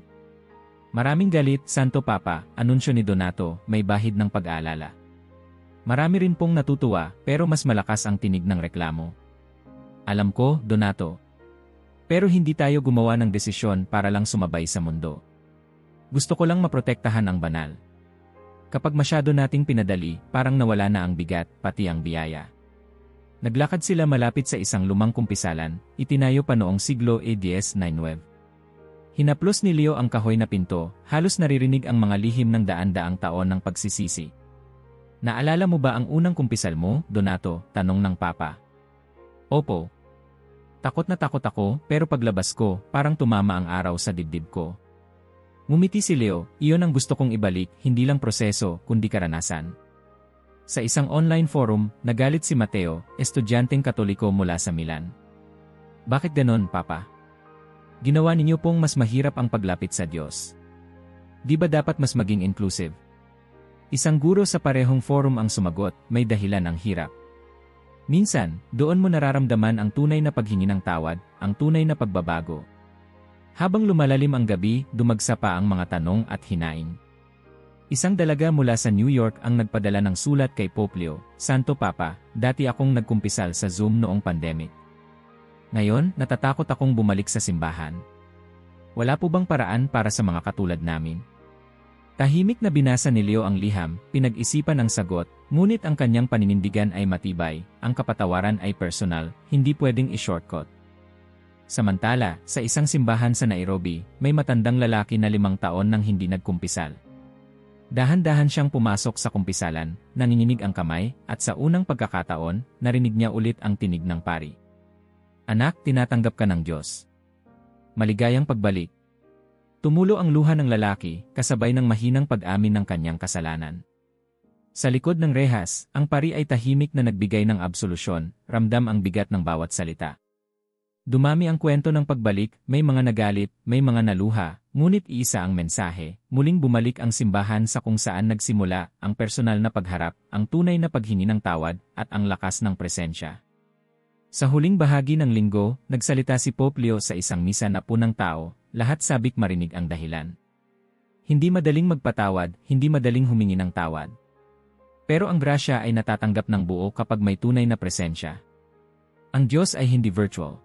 "Maraming galit, Santo Papa," anunsyo ni Donato, may bahid ng pag-aalala. "Marami rin pong natutuwa, pero mas malakas ang tinig ng reklamo." "Alam ko, Donato. Pero hindi tayo gumawa ng desisyon para lang sumabay sa mundo. Gusto ko lang maprotektahan ang banal. Kapag masyado nating pinadali, parang nawala na ang bigat, pati ang biyaya." Naglakad sila malapit sa isang lumang kumpisalan, itinayo pa noong siglo X-9. Hinaplos ni Leo ang kahoy na pinto, halos naririnig ang mga lihim ng daan-daang taon ng pagsisisi. "Naalala mo ba ang unang kumpisal mo, Donato?" tanong ng Papa. "Opo. Takot na takot ako, pero paglabas ko, parang tumama ang araw sa dibdib ko." Ngumiti si Leo, "Iyon ang gusto kong ibalik, hindi lang proseso, kundi karanasan." Sa isang online forum, nagalit si Mateo, estudyanteng Katoliko mula sa Milan. "Bakit ganon, Papa? Ginawa ninyo pong mas mahirap ang paglapit sa Diyos. Di ba dapat mas maging inclusive?" Isang guro sa parehong forum ang sumagot, "May dahilan ang hirap. Minsan, doon mo nararamdaman ang tunay na paghingi ng tawad, ang tunay na pagbabago." Habang lumalalim ang gabi, dumagsa pa ang mga tanong at hinaing. Isang dalaga mula sa New York ang nagpadala ng sulat kay Pope Leo, "Santo Papa, dati akong nagkumpisal sa Zoom noong pandemic. Ngayon, natatakot akong bumalik sa simbahan. Wala po bang paraan para sa mga katulad namin?" Tahimik na binasa ni Leo ang liham, pinag-isipan ang sagot, ngunit ang kanyang paninindigan ay matibay, ang kapatawaran ay personal, hindi pwedeng i-shortcut. Samantala, sa isang simbahan sa Nairobi, may matandang lalaki na 5 taon nang hindi nagkumpisal. Dahan-dahan siyang pumasok sa kumpisalan, nanginginig ang kamay, at sa unang pagkakataon, narinig niya ulit ang tinig ng pari. "Anak, tinatanggap ka ng Diyos. Maligayang pagbalik." Tumulo ang luha ng lalaki, kasabay ng mahinang pag-amin ng kanyang kasalanan. Sa likod ng rehas, ang pari ay tahimik na nagbigay ng absolusyon, ramdam ang bigat ng bawat salita. Dumami ang kwento ng pagbalik, may mga nagalit, may mga naluha, ngunit iisa ang mensahe, muling bumalik ang simbahan sa kung saan nagsimula, ang personal na pagharap, ang tunay na paghingi ng tawad, at ang lakas ng presensya. Sa huling bahagi ng linggo, nagsalita si Pope Leo sa isang misa na punang tao, lahat sabik marinig ang dahilan. Hindi madaling magpatawad, hindi madaling humingi ng tawad. Pero ang grasya ay natatanggap ng buo kapag may tunay na presensya. Ang Diyos ay hindi virtual.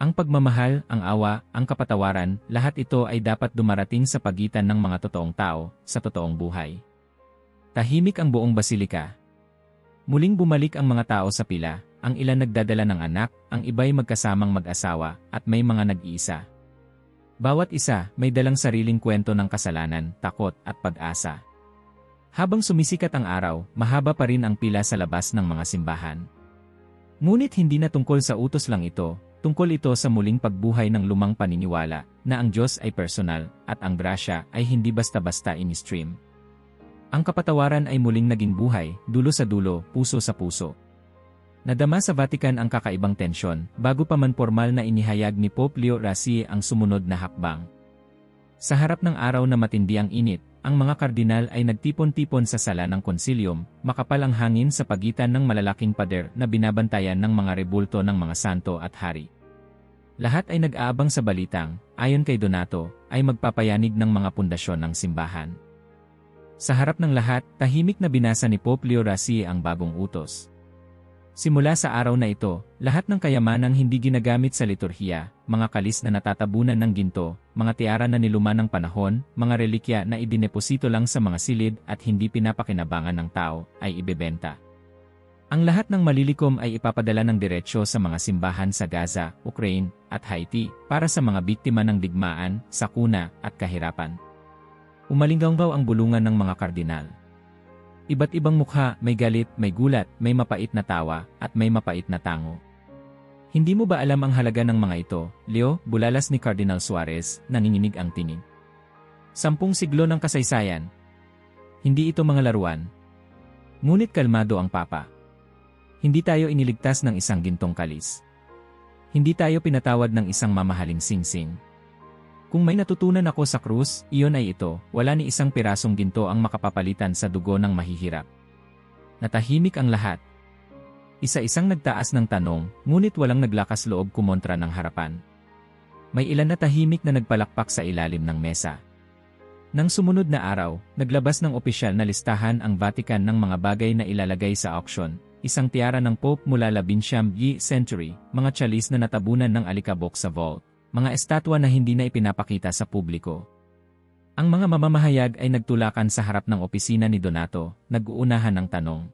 Ang pagmamahal, ang awa, ang kapatawaran, lahat ito ay dapat dumarating sa pagitan ng mga totoong tao, sa totoong buhay. Tahimik ang buong basilika. Muling bumalik ang mga tao sa pila, ang ilan nagdadala ng anak, ang iba'y magkasamang mag-asawa, at may mga nag-iisa. Bawat isa, may dalang sariling kwento ng kasalanan, takot, at pag-asa. Habang sumisikat ang araw, mahaba pa rin ang pila sa labas ng mga simbahan. Ngunit hindi na tungkol sa utos lang ito, tungkol ito sa muling pagbuhay ng lumang paniniwala, na ang Diyos ay personal, at ang grasya ay hindi basta-basta in-stream. Ang kapatawaran ay muling naging buhay, dulo sa dulo, puso sa puso. Nadama sa Vatican ang kakaibang tensyon, bago pa man formal na inihayag ni Pope Leo XVI ang sumunod na hakbang. Sa harap ng araw na matindi ang init, ang mga kardinal ay nagtipon-tipon sa sala ng konsilium, makapal ang hangin sa pagitan ng malalaking pader na binabantayan ng mga rebulto ng mga santo at hari. Lahat ay nag-aabang sa balitang, ayon kay Donato, ay magpapayanig ng mga pundasyon ng simbahan. Sa harap ng lahat, tahimik na binasa ni Pope Leo XIII ang bagong utos. Simula sa araw na ito, lahat ng kayamanang hindi ginagamit sa liturhiya, mga kalis na natatabunan ng ginto, mga tiara na niluma ng panahon, mga relikya na idineposito lang sa mga silid at hindi pinapakinabangan ng tao, ay ibebenta. Ang lahat ng malilikom ay ipapadala ng diretsyo sa mga simbahan sa Gaza, Ukraine, at Haiti, para sa mga biktima ng digmaan, sakuna, at kahirapan. Umalinggaw ang bulungan ng mga kardinal. Iba't ibang mukha, may galit, may gulat, may mapait na tawa, at may mapait na tango. Hindi mo ba alam ang halaga ng mga ito, Leo? Bulalas ni Cardinal Suarez, nanginginig ang tinig. 10 siglo ng kasaysayan. Hindi ito mga laruan. Ngunit kalmado ang Papa. Hindi tayo iniligtas ng isang gintong kalis. Hindi tayo pinatawad ng isang mamahaling singsing. Kung may natutunan ako sa krus, iyon ay ito, wala ni isang pirasong ginto ang makapapalitan sa dugo ng mahihirap. Natahimik ang lahat. Isa-isang nagtaas ng tanong, ngunit walang naglakas loob kumontra ng harapan. May ilan na tahimik na nagpalakpak sa ilalim ng mesa. Nang sumunod na araw, naglabas ng opisyal na listahan ang Vatican ng mga bagay na ilalagay sa auction. Isang tiara ng Pope mula 19th century, mga tsalis na natabunan ng alikabok sa vault. Mga estatwa na hindi na ipinapakita sa publiko. Ang mga mamamahayag ay nagtulakan sa harap ng opisina ni Donato, nag-uunahan ng tanong.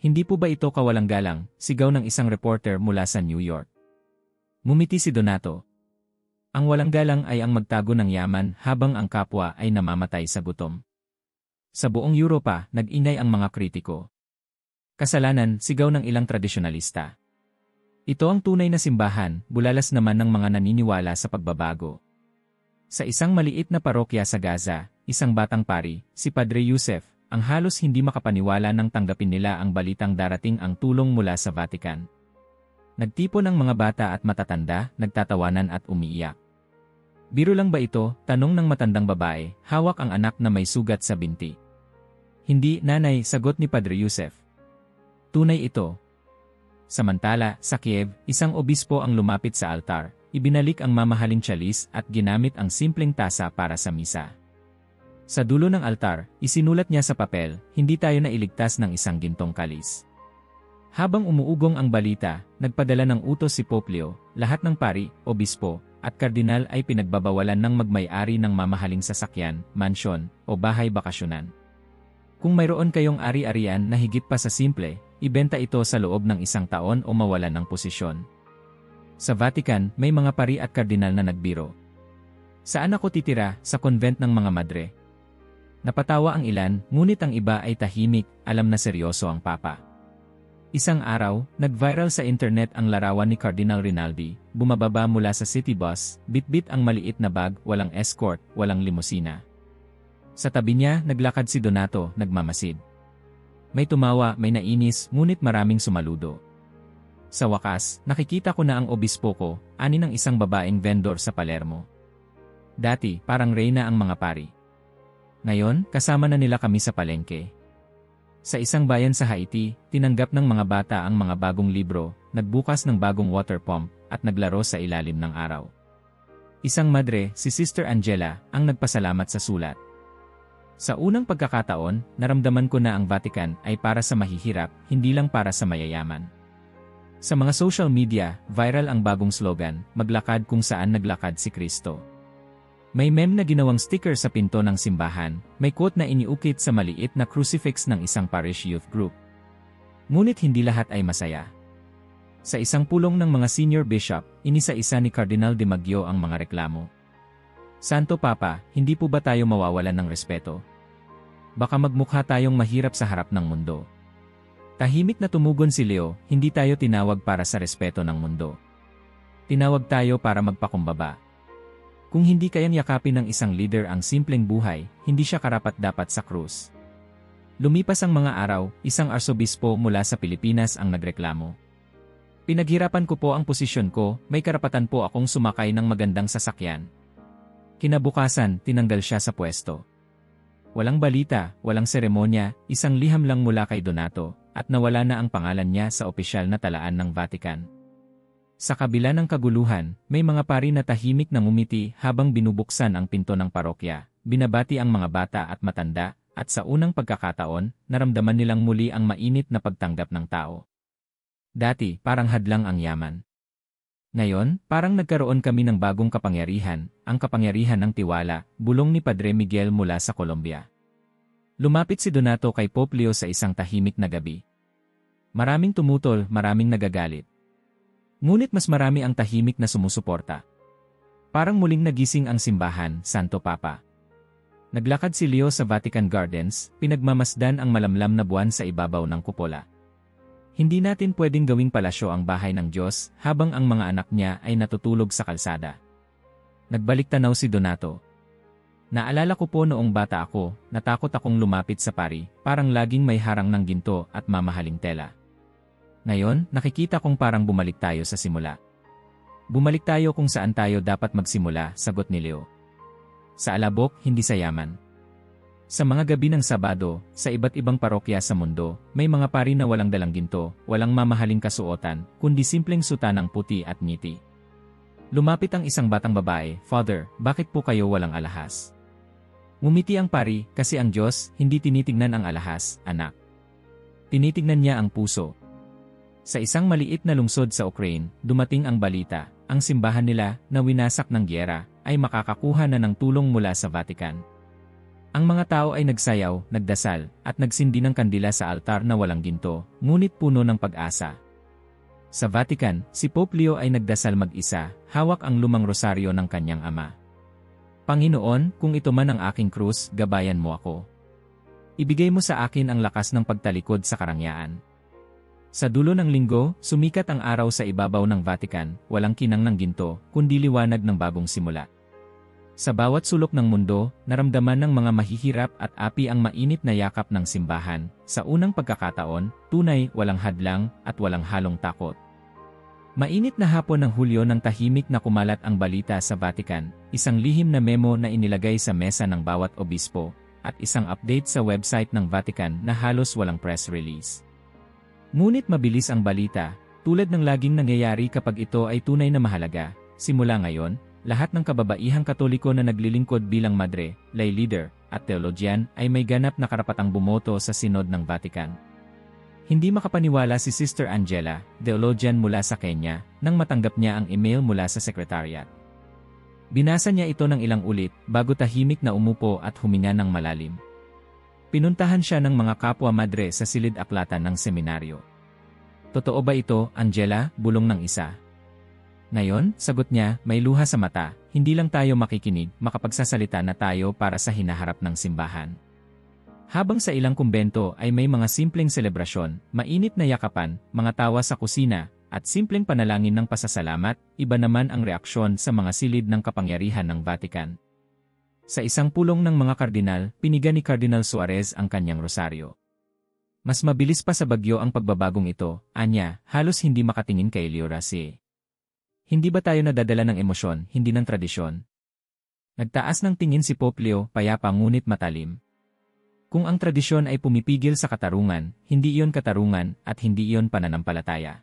Hindi po ba ito kawalang galang? Sigaw ng isang reporter mula sa New York. Ngumiti si Donato. Ang walang galang ay ang magtago ng yaman habang ang kapwa ay namamatay sa gutom. Sa buong Europa, nag-ingay ang mga kritiko. Kasalanan, sigaw ng ilang tradisyonalista. Ito ang tunay na simbahan, bulalas naman ng mga naniniwala sa pagbabago. Sa isang maliit na parokya sa Gaza, isang batang pari, si Padre Yusef, ang halos hindi makapaniwala nang tanggapin nila ang balitang darating ang tulong mula sa Vatican. Nagtipon ang mga bata at matatanda, nagtatawanan at umiiyak. Biro lang ba ito? Tanong ng matandang babae, hawak ang anak na may sugat sa binti. Hindi, nanay, sagot ni Padre Yusef. Tunay ito. Samantala, sa Kiev, isang obispo ang lumapit sa altar, ibinalik ang mamahaling tsalis at ginamit ang simpleng tasa para sa misa. Sa dulo ng altar, isinulat niya sa papel, hindi tayo nailigtas ng isang gintong kalis. Habang umuugong ang balita, nagpadala ng utos si Pope Leo, lahat ng pari, obispo, at kardinal ay pinagbabawalan ng magmay-ari ng mamahaling sasakyan, mansyon, o bahay bakasyonan. Kung mayroon kayong ari-arian na higit pa sa simple, ibenta ito sa loob ng 1 taon o mawalan ng posisyon. Sa Vatican, may mga pari at kardinal na nagbiro. Saan ako titira? Sa convent ng mga madre. Napatawa ang ilan, ngunit ang iba ay tahimik, alam na seryoso ang Papa. Isang araw, nag-viral sa internet ang larawan ni Cardinal Rinaldi, bumababa mula sa city bus, bitbit ang maliit na bag, walang escort, walang limusina. Sa tabi niya, naglakad si Donato, nagmamasid. May tumawa, may nainis, ngunit maraming sumaludo. Sa wakas, nakikita ko na ang obispo ko, ani ng isang babaeng vendor sa Palermo. Dati, parang reyna ang mga pari. Ngayon, kasama na nila kami sa palengke. Sa isang bayan sa Haiti, tinanggap ng mga bata ang mga bagong libro, nagbukas ng bagong water pump, at naglaro sa ilalim ng araw. Isang madre, si Sister Angela, ang nagpasalamat sa sulat. Sa unang pagkakataon, naramdaman ko na ang Vatican ay para sa mahihirap, hindi lang para sa mayayaman. Sa mga social media, viral ang bagong slogan, maglakad kung saan naglakad si Kristo. May meme na ginawang sticker sa pinto ng simbahan, may quote na iniukit sa maliit na crucifix ng isang parish youth group. Ngunit hindi lahat ay masaya. Sa isang pulong ng mga senior bishop, inisa-isa ni Cardinal de Maggio ang mga reklamo. Santo Papa, hindi po ba tayo mawawalan ng respeto? Baka magmukha tayong mahirap sa harap ng mundo. Tahimik na tumugon si Leo, hindi tayo tinawag para sa respeto ng mundo. Tinawag tayo para magpakumbaba. Kung hindi kayang yakapin ng isang leader ang simpleng buhay, hindi siya karapat-dapat sa krus. Lumipas ang mga araw, isang arsobispo mula sa Pilipinas ang nagreklamo. Pinaghirapan ko po ang posisyon ko, may karapatan po akong sumakay ng magandang sasakyan. Kinabukasan, tinanggal siya sa pwesto. Walang balita, walang seremonya, isang liham lang mula kay Donato, at nawala na ang pangalan niya sa opisyal na talaan ng Vatican. Sa kabila ng kaguluhan, may mga pari na tahimik na ngumiti habang binubuksan ang pinto ng parokya, binabati ang mga bata at matanda, at sa unang pagkakataon, naramdaman nilang muli ang mainit na pagtanggap ng tao. Dati, parang hadlang ang yaman. Ngayon, parang nagkaroon kami ng bagong kapangyarihan, ang kapangyarihan ng tiwala, bulong ni Padre Miguel mula sa Colombia. Lumapit si Donato kay Pope Leo sa isang tahimik na gabi. Maraming tumutol, maraming nagagalit. Ngunit mas marami ang tahimik na sumusuporta. Parang muling nagising ang simbahan, Santo Papa. Naglakad si Leo sa Vatican Gardens, pinagmamasdan ang malamlam na buwan sa ibabaw ng kupola. Hindi natin pwedeng gawing palasyo ang bahay ng Diyos habang ang mga anak niya ay natutulog sa kalsada. Nagbalik tanaw si Donato. Naalala ko po noong bata ako, natakot akong lumapit sa pari, parang laging may harang ng ginto at mamahaling tela. Ngayon, nakikita kong parang bumalik tayo sa simula. Bumalik tayo kung saan tayo dapat magsimula, sagot ni Leo. Sa alabok, hindi sa yaman. Sa mga gabi ng Sabado, sa iba't ibang parokya sa mundo, may mga pari na walang dalang ginto, walang mamahaling kasuotan, kundi simpleng suta ng puti at ngiti. Lumapit ang isang batang babae, Father, bakit po kayo walang alahas? Ngumiti ang pari, kasi ang Diyos, hindi tinitignan ang alahas, anak. Tinitignan niya ang puso. Sa isang maliit na lungsod sa Ukraine, dumating ang balita, ang simbahan nila, na winasak ng gyera, ay makakakuha na ng tulong mula sa Vatican. Ang mga tao ay nagsayaw, nagdasal, at nagsindi ng kandila sa altar na walang ginto, ngunit puno ng pag-asa. Sa Vatican, si Pope Leo ay nagdasal mag-isa, hawak ang lumang rosaryo ng kanyang ama. Panginoon, kung ito man ang aking krus, gabayan mo ako. Ibigay mo sa akin ang lakas ng pagtalikod sa karangyaan. Sa dulo ng linggo, sumikat ang araw sa ibabaw ng Vatican, walang kinang ng ginto, kundi liwanag ng bagong simula. Sa bawat sulok ng mundo, naramdaman ng mga mahihirap at api ang mainit na yakap ng simbahan. Sa unang pagkakataon, tunay, walang hadlang, at walang halong takot. Mainit na hapon ng Hulyo nang tahimik na kumalat ang balita sa Vatican, isang lihim na memo na inilagay sa mesa ng bawat obispo, at isang update sa website ng Vatican na halos walang press release. Ngunit mabilis ang balita, tulad ng laging nangyayari kapag ito ay tunay na mahalaga. Simula ngayon, lahat ng kababaihang Katoliko na naglilingkod bilang madre, lay leader, at teologyan ay may ganap na karapatang bumoto sa Sinod ng Vatican. Hindi makapaniwala si Sister Angela, teologyan mula sa Kenya, nang matanggap niya ang email mula sa Secretariat. Binasa niya ito ng ilang ulit bago tahimik na umupo at huminga ng malalim. Pinuntahan siya ng mga kapwa madre sa silid-aklatan ng seminaryo. Totoo ba ito, Angela? Bulong ng isa. Ngayon, sagot niya, may luha sa mata, hindi lang tayo makikinig, makapagsasalita na tayo para sa hinaharap ng simbahan. Habang sa ilang kumbento ay may mga simpleng selebrasyon, mainit na yakapan, mga tawa sa kusina, at simpleng panalangin ng pasasalamat, iba naman ang reaksyon sa mga silid ng kapangyarihan ng Vatican. Sa isang pulong ng mga kardinal, piniga ni Cardinal Suarez ang kanyang rosaryo. Mas mabilis pa sa bagyo ang pagbabagong ito, anya, halos hindi makatingin kay Leo Rasi. Hindi ba tayo nadadala ng emosyon, hindi ng tradisyon? Nagtaas ng tingin si Pope Leo, payapa ngunit matalim. Kung ang tradisyon ay pumipigil sa katarungan, hindi iyon katarungan at hindi iyon pananampalataya.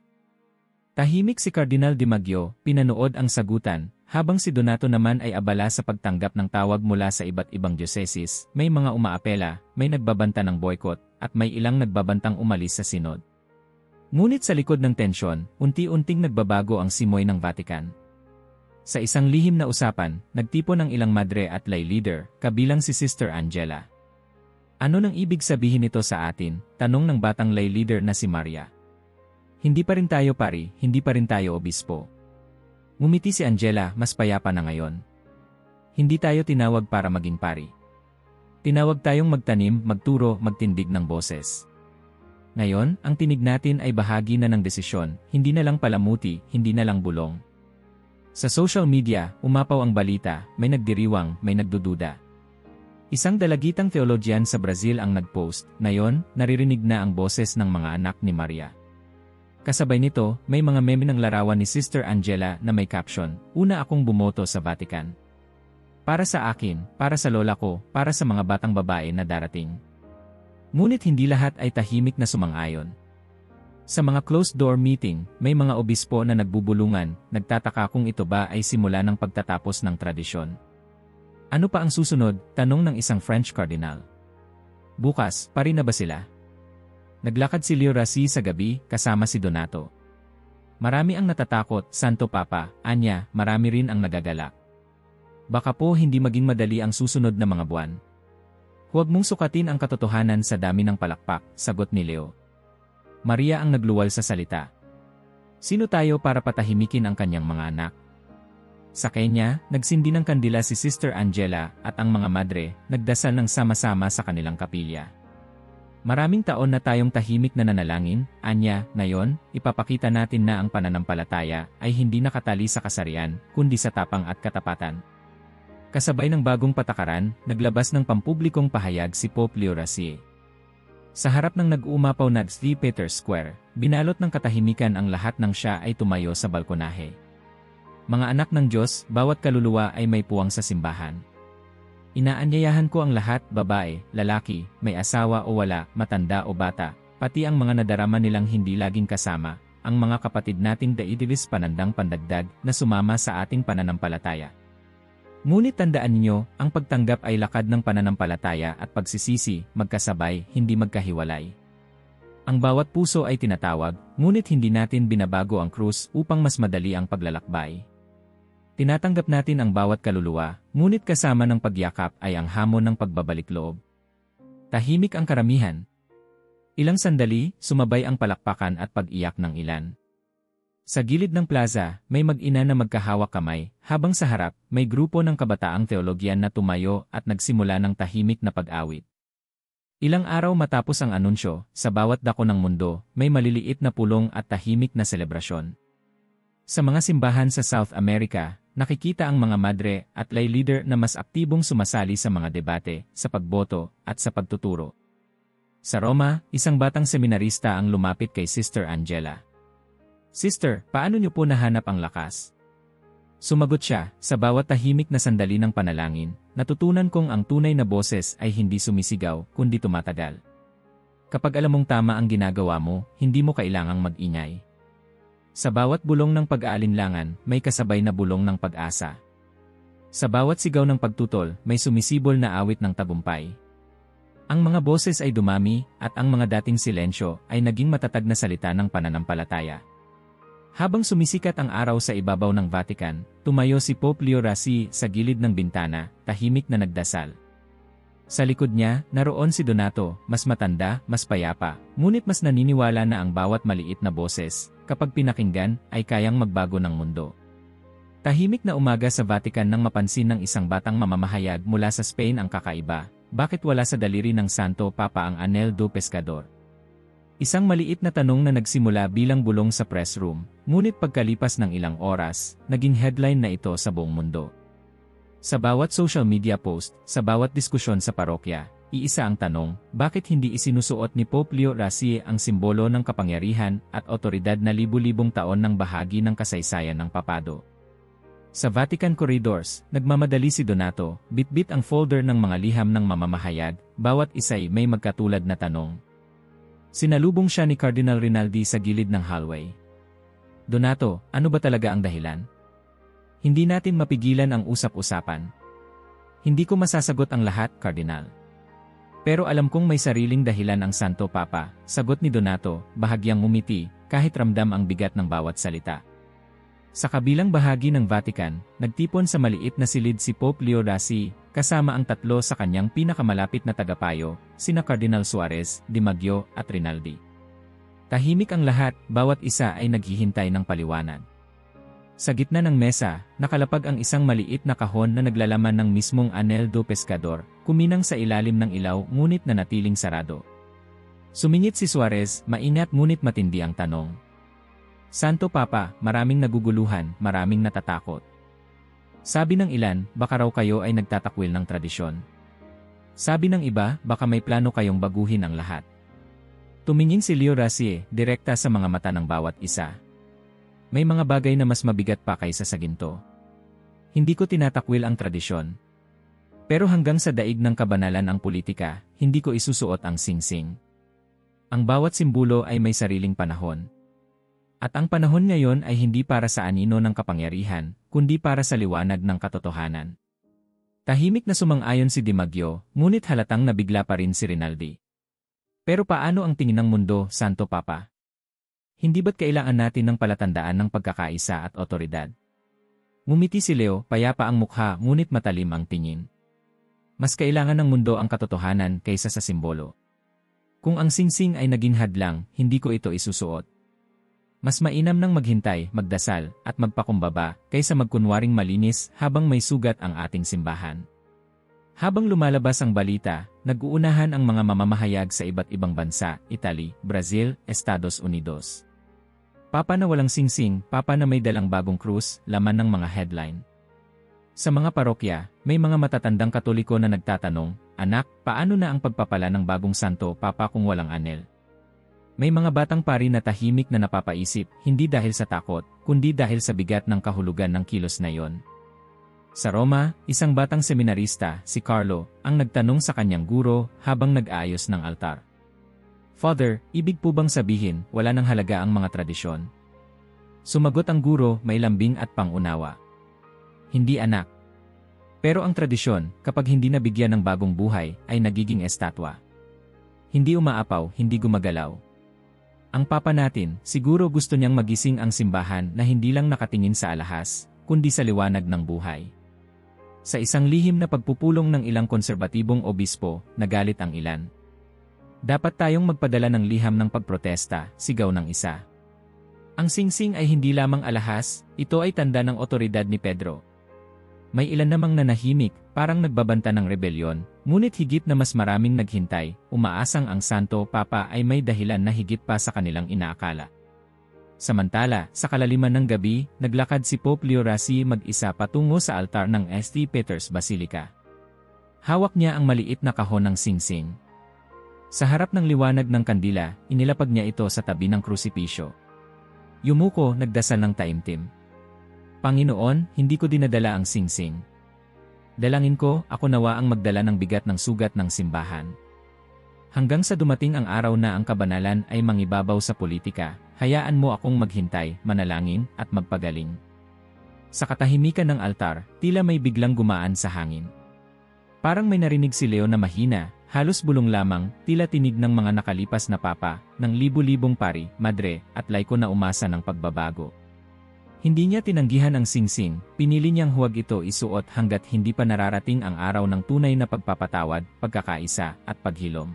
Tahimik si Cardinal Di Maggio, pinanood ang sagutan, habang si Donato naman ay abala sa pagtanggap ng tawag mula sa iba't ibang dioceses, may mga umaapela, may nagbabanta ng boycott, at may ilang nagbabantang umalis sa sinod. Ngunit sa likod ng tensyon, unti-unting nagbabago ang simoy ng Vatican. Sa isang lihim na usapan, nagtipon ang ilang madre at lay leader, kabilang si Sister Angela. Ano nang ibig sabihin nito sa atin? Tanong ng batang lay leader na si Maria. Hindi pa rin tayo pari, hindi pa rin tayo obispo. Ngumiti si Angela, mas payapa na ngayon. Hindi tayo tinawag para maging pari. Tinawag tayong magtanim, magturo, magtindig ng boses. Ngayon, ang tinig natin ay bahagi na ng desisyon, hindi na lang palamuti, hindi na lang bulong. Sa social media, umapaw ang balita, may nagdiriwang, may nagdududa. Isang dalagitang theologian sa Brazil ang nagpost, ngayon, naririnig na ang boses ng mga anak ni Maria. Kasabay nito, may mga meme ng larawan ni Sister Angela na may caption, "Una akong bumoto sa Vatican. Para sa akin, para sa lola ko, para sa mga batang babae na darating." Ngunit hindi lahat ay tahimik na sumang-ayon. Sa mga closed-door meeting, may mga obispo na nagbubulungan, nagtataka kung ito ba ay simula ng pagtatapos ng tradisyon. Ano pa ang susunod? Tanong ng isang French cardinal. Bukas, pa rin na ba sila? Naglakad si Leo Rasi sa gabi, kasama si Donato. Marami ang natatakot, Santo Papa, anya, marami rin ang nagagalak. Baka po hindi maging madali ang susunod na mga buwan. Huwag mong sukatin ang katotohanan sa dami ng palakpak, sagot ni Leo. Maria ang nagluwal sa salita. Sino tayo para patahimikin ang kanyang mga anak? Sa kanya, nagsindi ng kandila si Sister Angela at ang mga madre, nagdasal ng sama-sama sa kanilang kapilya. Maraming taon na tayong tahimik na nanalangin, anya, ngayon, ipapakita natin na ang pananampalataya ay hindi nakatali sa kasarian, kundi sa tapang at katapatan. Kasabay ng bagong patakaran, naglabas ng pampublikong pahayag si Pope Leo Rasi. Sa harap ng nag-uumapaw na St. Peter's Square, binalot ng katahimikan ang lahat ng siya ay tumayo sa balkonahe. Mga anak ng Diyos, bawat kaluluwa ay may puwang sa simbahan. Inaanyayahan ko ang lahat, babae, lalaki, may asawa o wala, matanda o bata, pati ang mga nadarama nilang hindi laging kasama, ang mga kapatid nating daidilis panandang pandagdag na sumama sa ating pananampalataya. Ngunit tandaan ninyo, ang pagtanggap ay lakad ng pananampalataya at pagsisisi, magkasabay, hindi magkahiwalay. Ang bawat puso ay tinatawag, ngunit hindi natin binabago ang krus upang mas madali ang paglalakbay. Tinatanggap natin ang bawat kaluluwa, ngunit kasama ng pagyakap ay ang hamon ng pagbabalik loob. Tahimik ang karamihan. Ilang sandali, sumabay ang palakpakan at pag-iyak ng ilan. Sa gilid ng plaza, may mag-ina na magkahawak kamay, habang sa harap, may grupo ng kabataang teologyan na tumayo at nagsimula ng tahimik na pag-awit. Ilang araw matapos ang anunsyo, sa bawat dako ng mundo, may maliliit na pulong at tahimik na selebrasyon. Sa mga simbahan sa South America, nakikita ang mga madre at lay leader na mas aktibong sumasali sa mga debate, sa pagboto, at sa pagtuturo. Sa Roma, isang batang seminarista ang lumapit kay Sister Angela. Sister, paano niyo po nahanap ang lakas? Sumagot siya, sa bawat tahimik na sandali ng panalangin, natutunan kong ang tunay na boses ay hindi sumisigaw, kundi tumatagal. Kapag alam mong tama ang ginagawa mo, hindi mo kailangang mag-ingay. Sa bawat bulong ng pag-aalinlangan, may kasabay na bulong ng pag-asa. Sa bawat sigaw ng pagtutol, may sumisibol na awit ng tagumpay. Ang mga boses ay dumami, at ang mga dating silensyo ay naging matatag na salita ng pananampalataya. Habang sumisikat ang araw sa ibabaw ng Vatican, tumayo si Pope Leo Rasi sa gilid ng bintana, tahimik na nagdasal. Sa likod niya, naroon si Donato, mas matanda, mas payapa, ngunit mas naniniwala na ang bawat maliit na boses, kapag pinakinggan, ay kayang magbago ng mundo. Tahimik na umaga sa Vatican nang mapansin ng isang batang mamamahayag mula sa Spain ang kakaiba, bakit wala sa daliri ng Santo Papa ang Anel do Pescador? Isang maliit na tanong na nagsimula bilang bulong sa press room, ngunit pagkalipas ng ilang oras, naging headline na ito sa buong mundo. Sa bawat social media post, sa bawat diskusyon sa parokya, iisa ang tanong, bakit hindi isinusuot ni Pope Leo Rasi ang simbolo ng kapangyarihan at otoridad na libu-libong taon ng bahagi ng kasaysayan ng papado? Sa Vatican corridors, nagmamadali si Donato, bitbit ang folder ng mga liham ng mamamahayag, bawat isa'y may magkatulad na tanong. Sinalubong siya ni Cardinal Rinaldi sa gilid ng hallway. Donato, ano ba talaga ang dahilan? Hindi natin mapigilan ang usap-usapan. Hindi ko masasagot ang lahat, Cardinal. Pero alam kong may sariling dahilan ang Santo Papa, sagot ni Donato, bahagyang ngumiti, kahit ramdam ang bigat ng bawat salita. Sa kabilang bahagi ng Vatican, nagtipon sa maliit na silid si Pope Leo Rasi, kasama ang tatlo sa kanyang pinakamalapit na tagapayo, sina Cardinal Suarez, Di Maggio, at Rinaldi. Tahimik ang lahat, bawat isa ay naghihintay ng paliwanag. Sa gitna ng mesa, nakalapag ang isang maliit na kahon na naglalaman ng mismong Anel do Pescador, kuminang sa ilalim ng ilaw ngunit nanatiling sarado. Sumingit si Suarez, maingat ngunit matindi ang tanong. Santo Papa, maraming naguguluhan, maraming natatakot. Sabi ng ilan, baka raw kayo ay nagtatakwil ng tradisyon. Sabi ng iba, baka may plano kayong baguhin ang lahat. Tumingin si Leo Rasi, direkta sa mga mata ng bawat isa. May mga bagay na mas mabigat pa kaysa sa ginto. Hindi ko tinatakwil ang tradisyon. Pero hanggang sa daig ng kabanalan ang politika, hindi ko isusuot ang singsing. Ang bawat simbolo ay may sariling panahon. At ang panahon ngayon ay hindi para sa anino ng kapangyarihan, kundi para sa liwanag ng katotohanan. Tahimik na sumang-ayon si Di Maggio, ngunit halatang nabigla pa rin si Rinaldi. Pero paano ang tingin ng mundo, Santo Papa? Hindi ba't kailangan natin ng palatandaan ng pagkakaisa at otoridad? Ngumiti si Leo, payapa ang mukha ngunit matalim ang tingin. Mas kailangan ng mundo ang katotohanan kaysa sa simbolo. Kung ang singsing ay naging hadlang, hindi ko ito isusuot. Mas mainam nang maghintay, magdasal, at magpakumbaba, kaysa magkunwaring malinis habang may sugat ang ating simbahan. Habang lumalabas ang balita, nag-uunahan ang mga mamamahayag sa iba't ibang bansa, Italy, Brazil, Estados Unidos. Papa na walang singsing, papa na may dalang bagong krus, laman ng mga headline. Sa mga parokya, may mga matatandang Katoliko na nagtatanong, "Anak, paano na ang pagpapala ng bagong santo papa kung walang anel?" May mga batang pari na tahimik na napapaisip, hindi dahil sa takot, kundi dahil sa bigat ng kahulugan ng kilos na yon. Sa Roma, isang batang seminarista, si Carlo, ang nagtanong sa kanyang guro habang nag-aayos ng altar. "Father, ibig po bang sabihin, wala nang halaga ang mga tradisyon?" Sumagot ang guro, may lambing at pangunawa. "Hindi anak. Pero ang tradisyon, kapag hindi nabigyan ng bagong buhay, ay nagiging estatwa. Hindi umaapaw, hindi gumagalaw. Ang papa natin, siguro gusto niyang magising ang simbahan na hindi lang nakatingin sa alahas, kundi sa liwanag ng buhay." Sa isang lihim na pagpupulong ng ilang konserbatibong obispo, nagalit ang ilan. "Dapat tayong magpadala ng liham ng pagprotesta," sigaw ng isa. Ang singsing ay hindi lamang alahas, ito ay tanda ng otoridad ni Pedro. May ilan namang nanahimik, parang nagbabanta ng rebelyon, ngunit higit na mas maraming naghintay, umaasang ang Santo Papa ay may dahilan na higit pa sa kanilang inaakala. Samantala, sa kalaliman ng gabi, naglakad si Pope Leo XVI mag-isa patungo sa altar ng St. Peter's Basilica. Hawak niya ang maliit na kahon ng singsing. Sa harap ng liwanag ng kandila, inilapag niya ito sa tabi ng krusipisyo. Yumuko, nagdasal ng taimtim. "Panginoon, hindi ko dinadala ang singsing. Dalangin ko, ako nawa ang magdala ng bigat ng sugat ng simbahan. Hanggang sa dumating ang araw na ang kabanalan ay mangibabaw sa politika, hayaan mo akong maghintay, manalangin, at magpagaling." Sa katahimikan ng altar, tila may biglang gumaan sa hangin. Parang may narinig si Leo na mahina, halos bulong lamang, tila tinig ng mga nakalipas na papa, ng libu-libong pari, madre, at laiko na umasa ng pagbabago. Hindi niya tinanggihan ang singsing, pinili niyang huwag ito isuot hanggat hindi pa nararating ang araw ng tunay na pagpapatawad, pagkakaisa, at paghilom.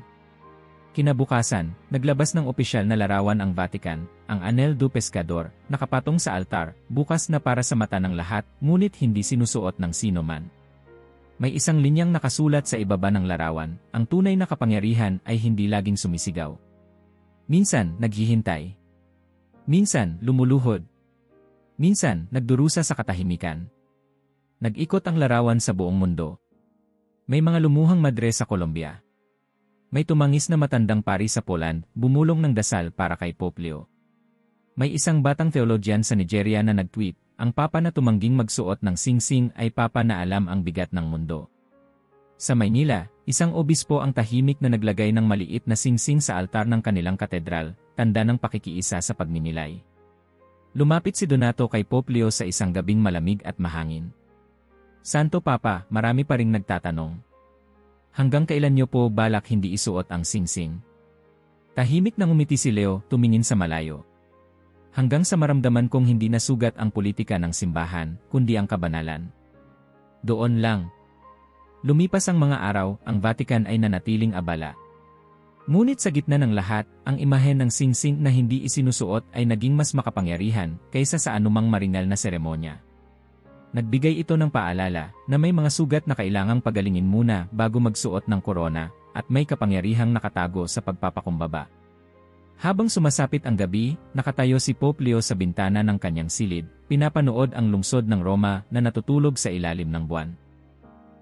Kinabukasan, naglabas ng opisyal na larawan ang Vatican, ang Anel do Pescador, nakapatong sa altar, bukas na para sa mata ng lahat, ngunit hindi sinusuot ng sino man. May isang linyang nakasulat sa ibaba ng larawan, ang tunay na kapangyarihan ay hindi laging sumisigaw. Minsan, naghihintay. Minsan, lumuluhod. Minsan, nagdurusa sa katahimikan. Nag-ikot ang larawan sa buong mundo. May mga lumuhang madre sa Colombia. May tumangis na matandang pari sa Poland, bumulong ng dasal para kay Pope Leo. May isang batang theologian sa Nigeria na nag-tweet, "Ang papa na tumangging magsuot ng singsing ay papa na alam ang bigat ng mundo." Sa Maynila, isang obispo ang tahimik na naglagay ng maliit na singsing sa altar ng kanilang katedral, tanda ng pakikiisa sa pagninilay. Lumapit si Donato kay Pope Leo sa isang gabing malamig at mahangin. "Santo Papa, marami pa ring nagtatanong. Hanggang kailan niyo po balak hindi isuot ang singsing?" Tahimik na ngumiti si Leo, tumingin sa malayo. "Hanggang sa maramdaman kong hindi nasugat ang politika ng simbahan, kundi ang kabanalan. Doon lang." Lumipas ang mga araw, ang Vatican ay nanatiling abala. Ngunit sa gitna ng lahat, ang imahen ng singsing na hindi isinusuot ay naging mas makapangyarihan kaysa sa anumang maringal na seremonya. Nagbigay ito ng paalala na may mga sugat na kailangang pagalingin muna bago magsuot ng korona at may kapangyarihang nakatago sa pagpapakumbaba. Habang sumasapit ang gabi, nakatayo si Pope Leo sa bintana ng kanyang silid, pinapanood ang lungsod ng Roma na natutulog sa ilalim ng buwan.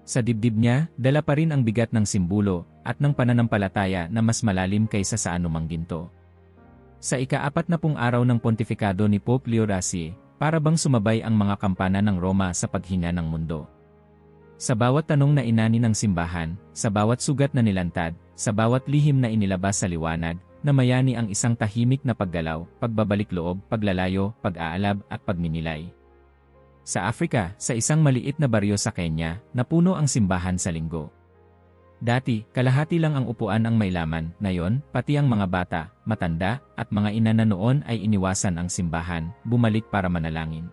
Sa dibdib niya, dala pa rin ang bigat ng simbolo at ng pananampalataya na mas malalim kaysa sa anumang ginto. Sa ika-40 araw ng pontifikado ni Pope Leo XVI, para bang sumabay ang mga kampana ng Roma sa paghinga ng mundo. Sa bawat tanong na inani ng simbahan, sa bawat sugat na nilantad, sa bawat lihim na inilabas sa liwanag, namayani ang isang tahimik na paggalaw, pagbabalik loob, paglalayo, pag-aalab at pagninilay. Sa Africa, sa isang maliit na baryo sa Kenya, napuno ang simbahan sa linggo. Dati, kalahati lang ang upuan ang may laman, ngayon, pati ang mga bata, matanda, at mga ina na noon ay iniwasan ang simbahan, bumalik para manalangin.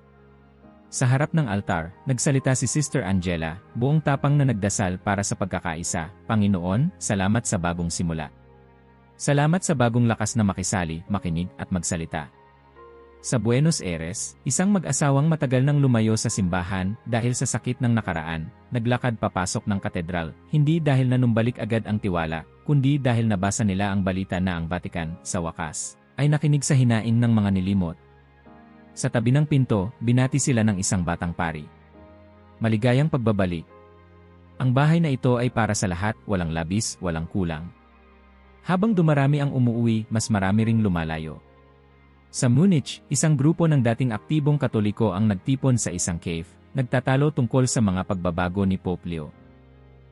Sa harap ng altar, nagsalita si Sister Angela, buong tapang na nagdasal para sa pagkakaisa. Panginoon, salamat sa bagong simula. Salamat sa bagong lakas na makisali, makinig at magsalita. Sa Buenos Aires, isang mag-asawang matagal nang lumayo sa simbahan dahil sa sakit ng nakaraan, naglakad papasok ng katedral, hindi dahil nanumbalik agad ang tiwala, kundi dahil nabasa nila ang balita na ang Vatican, sa wakas, ay nakinig sa hinaing ng mga nilimot. Sa tabi ng pinto, binati sila ng isang batang pari. Maligayang pagbabalik. Ang bahay na ito ay para sa lahat, walang labis, walang kulang. Habang dumarami ang umuuwi, mas marami ring lumalayo. Sa Munich, isang grupo ng dating aktibong Katoliko ang nagtipon sa isang cave, nagtatalo tungkol sa mga pagbabago ni Pope Leo.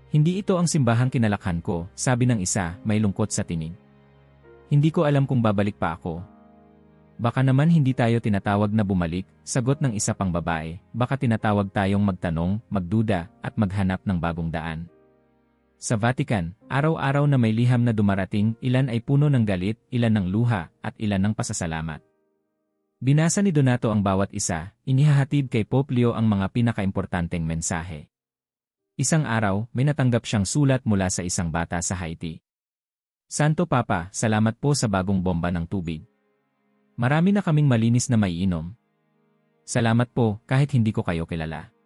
Hindi ito ang simbahang kinalakhan ko, sabi ng isa, may lungkot sa tinig. Hindi ko alam kung babalik pa ako. Baka naman hindi tayo tinatawag na bumalik, sagot ng isa pang babae, baka tinatawag tayong magtanong, magduda, at maghanap ng bagong daan. Sa Vatican, araw-araw na may liham na dumarating, ilan ay puno ng galit, ilan ng luha, at ilan ng pasasalamat. Binasa ni Donato ang bawat isa, inihahatid kay Pope Leo ang mga pinakaimportanteng mensahe. Isang araw, may natanggap siyang sulat mula sa isang bata sa Haiti. Santo Papa, salamat po sa bagong bomba ng tubig. Marami na kaming malinis na maiinom. Salamat po, kahit hindi ko kayo kilala.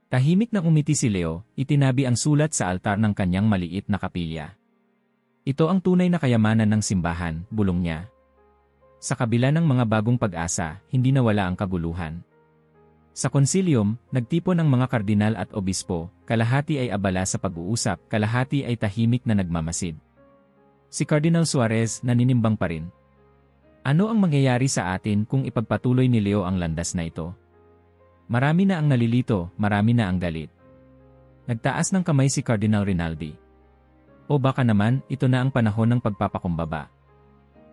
Tahimik na umiti si Leo, itinabi ang sulat sa altar ng kanyang maliit na kapilya. Ito ang tunay na kayamanan ng simbahan, bulong niya. Sa kabila ng mga bagong pag-asa, hindi nawala ang kaguluhan. Sa konsilium, nagtipon ang mga kardinal at obispo, kalahati ay abala sa pag-uusap, kalahati ay tahimik na nagmamasid. Si Cardinal Suarez naninimbang pa rin. Ano ang mangyayari sa atin kung ipagpatuloy ni Leo ang landas na ito? Marami na ang nalilito, marami na ang galit. Nagtaas ng kamay si Cardinal Rinaldi. O baka naman, ito na ang panahon ng pagpapakumbaba.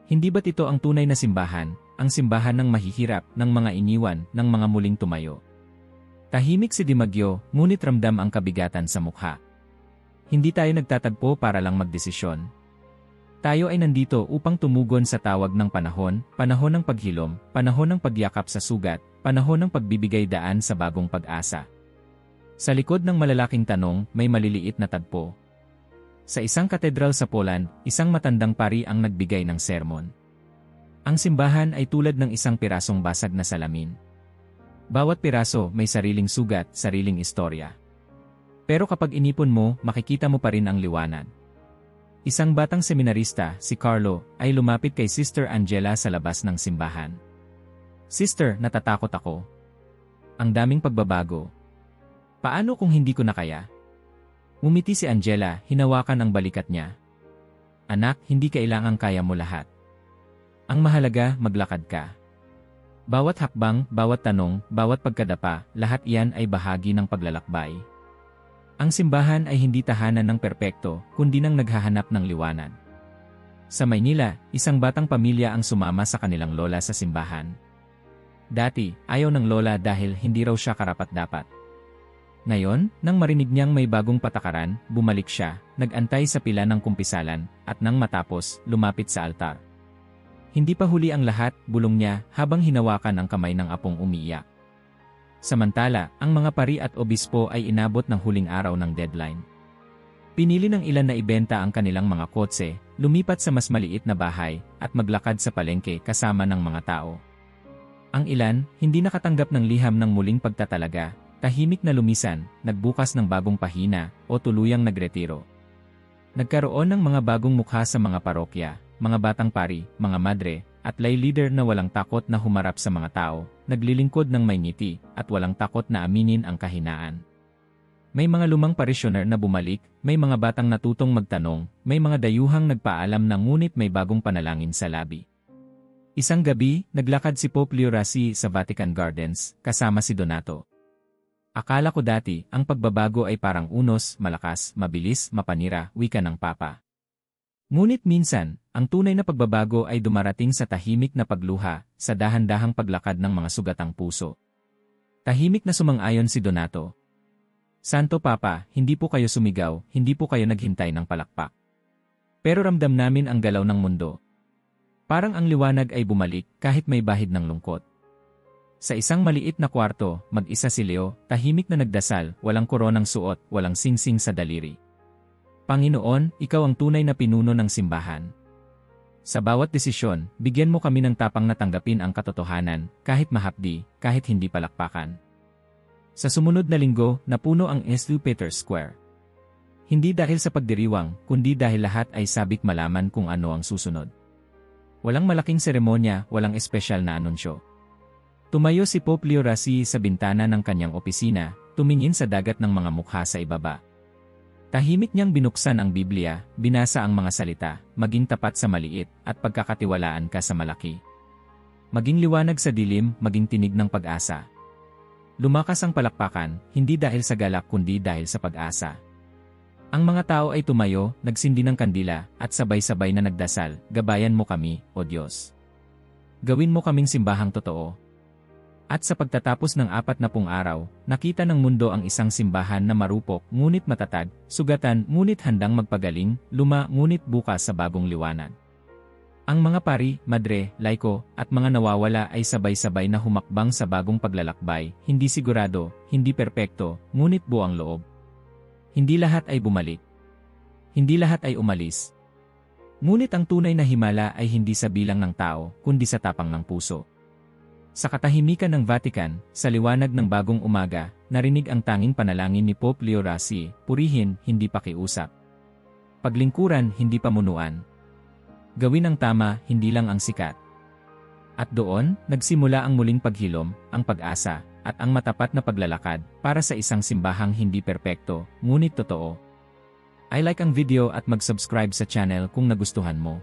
Hindi ba't ito ang tunay na simbahan, ang simbahan ng mahihirap, ng mga iniwan, ng mga muling tumayo? Tahimik si Di Maggio, ngunit ramdam ang kabigatan sa mukha. Hindi tayo nagtatagpo para lang magdesisyon. Tayo ay nandito upang tumugon sa tawag ng panahon, panahon ng paghilom, panahon ng pagyakap sa sugat, panahon ng pagbibigay daan sa bagong pag-asa. Sa likod ng malalaking tanong, may maliliit na tagpo. Sa isang katedral sa Poland, isang matandang pari ang nagbigay ng sermon. Ang simbahan ay tulad ng isang pirasong basag na salamin. Bawat piraso may sariling sugat, sariling istorya. Pero kapag inipon mo, makikita mo pa rin ang liwanag. Isang batang seminarista, si Carlo, ay lumapit kay Sister Angela sa labas ng simbahan. Sister, natatakot ako. Ang daming pagbabago. Paano kung hindi ko na kaya? Umiti si Angela, hinawakan ang balikat niya. Anak, hindi kailangang kaya mo lahat. Ang mahalaga, maglakad ka. Bawat hakbang, bawat tanong, bawat pagkadapa, lahat iyan ay bahagi ng paglalakbay. Ang simbahan ay hindi tahanan ng perpekto, kundi ng naghahanap ng liwanag. Sa Maynila, isang batang pamilya ang sumama sa kanilang lola sa simbahan. Dati, ayaw ng lola dahil hindi raw siya karapat-dapat. Ngayon, nang marinig niyang may bagong patakaran, bumalik siya, nag-antay sa pila ng kumpisalan, at nang matapos, lumapit sa altar. Hindi pa huli ang lahat, bulong niya, habang hinawakan ang kamay ng apong umiiyak. Samantala, ang mga pari at obispo ay inabot ng huling araw ng deadline. Pinili ng ilan na ibenta ang kanilang mga kotse, lumipat sa mas maliit na bahay, at maglakad sa palengke kasama ng mga tao. Ang ilan, hindi nakatanggap ng liham ng muling pagtatalaga, tahimik na lumisan, nagbukas ng bagong pahina, o tuluyang nagretiro. Nagkaroon ng mga bagong mukha sa mga parokya, mga batang pari, mga madre, at lay leader na walang takot na humarap sa mga tao, naglilingkod ng may ngiti, at walang takot na aminin ang kahinaan. May mga lumang parisyoner na bumalik, may mga batang natutong magtanong, may mga dayuhang nagpaalam na ngunit may bagong panalangin sa labi. Isang gabi, naglakad si Pope Leo XIII sa Vatican Gardens, kasama si Donato. Akala ko dati, ang pagbabago ay parang unos, malakas, mabilis, mapanira, wika ng Papa. Ngunit minsan, ang tunay na pagbabago ay dumarating sa tahimik na pagluha, sa dahan-dahang paglakad ng mga sugatang puso. Tahimik na sumang-ayon si Donato. Santo Papa, hindi po kayo sumigaw, hindi po kayo naghintay ng palakpak. Pero ramdam namin ang galaw ng mundo. Parang ang liwanag ay bumalik kahit may bahid ng lungkot. Sa isang maliit na kwarto, mag-isa si Leo, tahimik na nagdasal, walang koronang suot, walang singsing sa daliri. Panginoon, ikaw ang tunay na pinuno ng simbahan. Sa bawat desisyon, bigyan mo kami ng tapang na tanggapin ang katotohanan, kahit mahapdi, kahit hindi palakpakan. Sa sumunod na linggo, napuno ang St. Peter's Square. Hindi dahil sa pagdiriwang, kundi dahil lahat ay sabik malaman kung ano ang susunod. Walang malaking seremonya, walang espesyal na anunsyo. Tumayo si Pope Leo XVI sa bintana ng kanyang opisina, tumingin sa dagat ng mga mukha sa ibaba. Tahimik niyang binuksan ang Biblia, binasa ang mga salita, maging tapat sa maliit, at pagkakatiwalaan ka sa malaki. Maging liwanag sa dilim, maging tinig ng pag-asa. Lumakas ang palakpakan, hindi dahil sa galak kundi dahil sa pag-asa. Ang mga tao ay tumayo, nagsindi ng kandila, at sabay-sabay na nagdasal, gabayan mo kami, O Diyos. Gawin mo kaming simbahang totoo. At sa pagtatapos ng 40 araw, nakita ng mundo ang isang simbahan na marupok, ngunit matatag, sugatan, ngunit handang magpagaling, luma, ngunit bukas sa bagong liwanag. Ang mga pari, madre, laiko, at mga nawawala ay sabay-sabay na humakbang sa bagong paglalakbay, hindi sigurado, hindi perpekto, ngunit buang loob. Hindi lahat ay bumalik. Hindi lahat ay umalis. Ngunit ang tunay na himala ay hindi sa bilang ng tao, kundi sa tapang ng puso. Sa katahimikan ng Vatican, sa liwanag ng bagong umaga, narinig ang tanging panalangin ni Pope Leo XVI, purihin, hindi pakiusap. Paglingkuran, hindi pamunuan. Gawin ang tama, hindi lang ang sikat. At doon, nagsimula ang muling paghilom, ang pag-asa, at ang matapat na paglalakad, para sa isang simbahang hindi perpekto, ngunit totoo. I like ang video at mag-subscribe sa channel kung nagustuhan mo.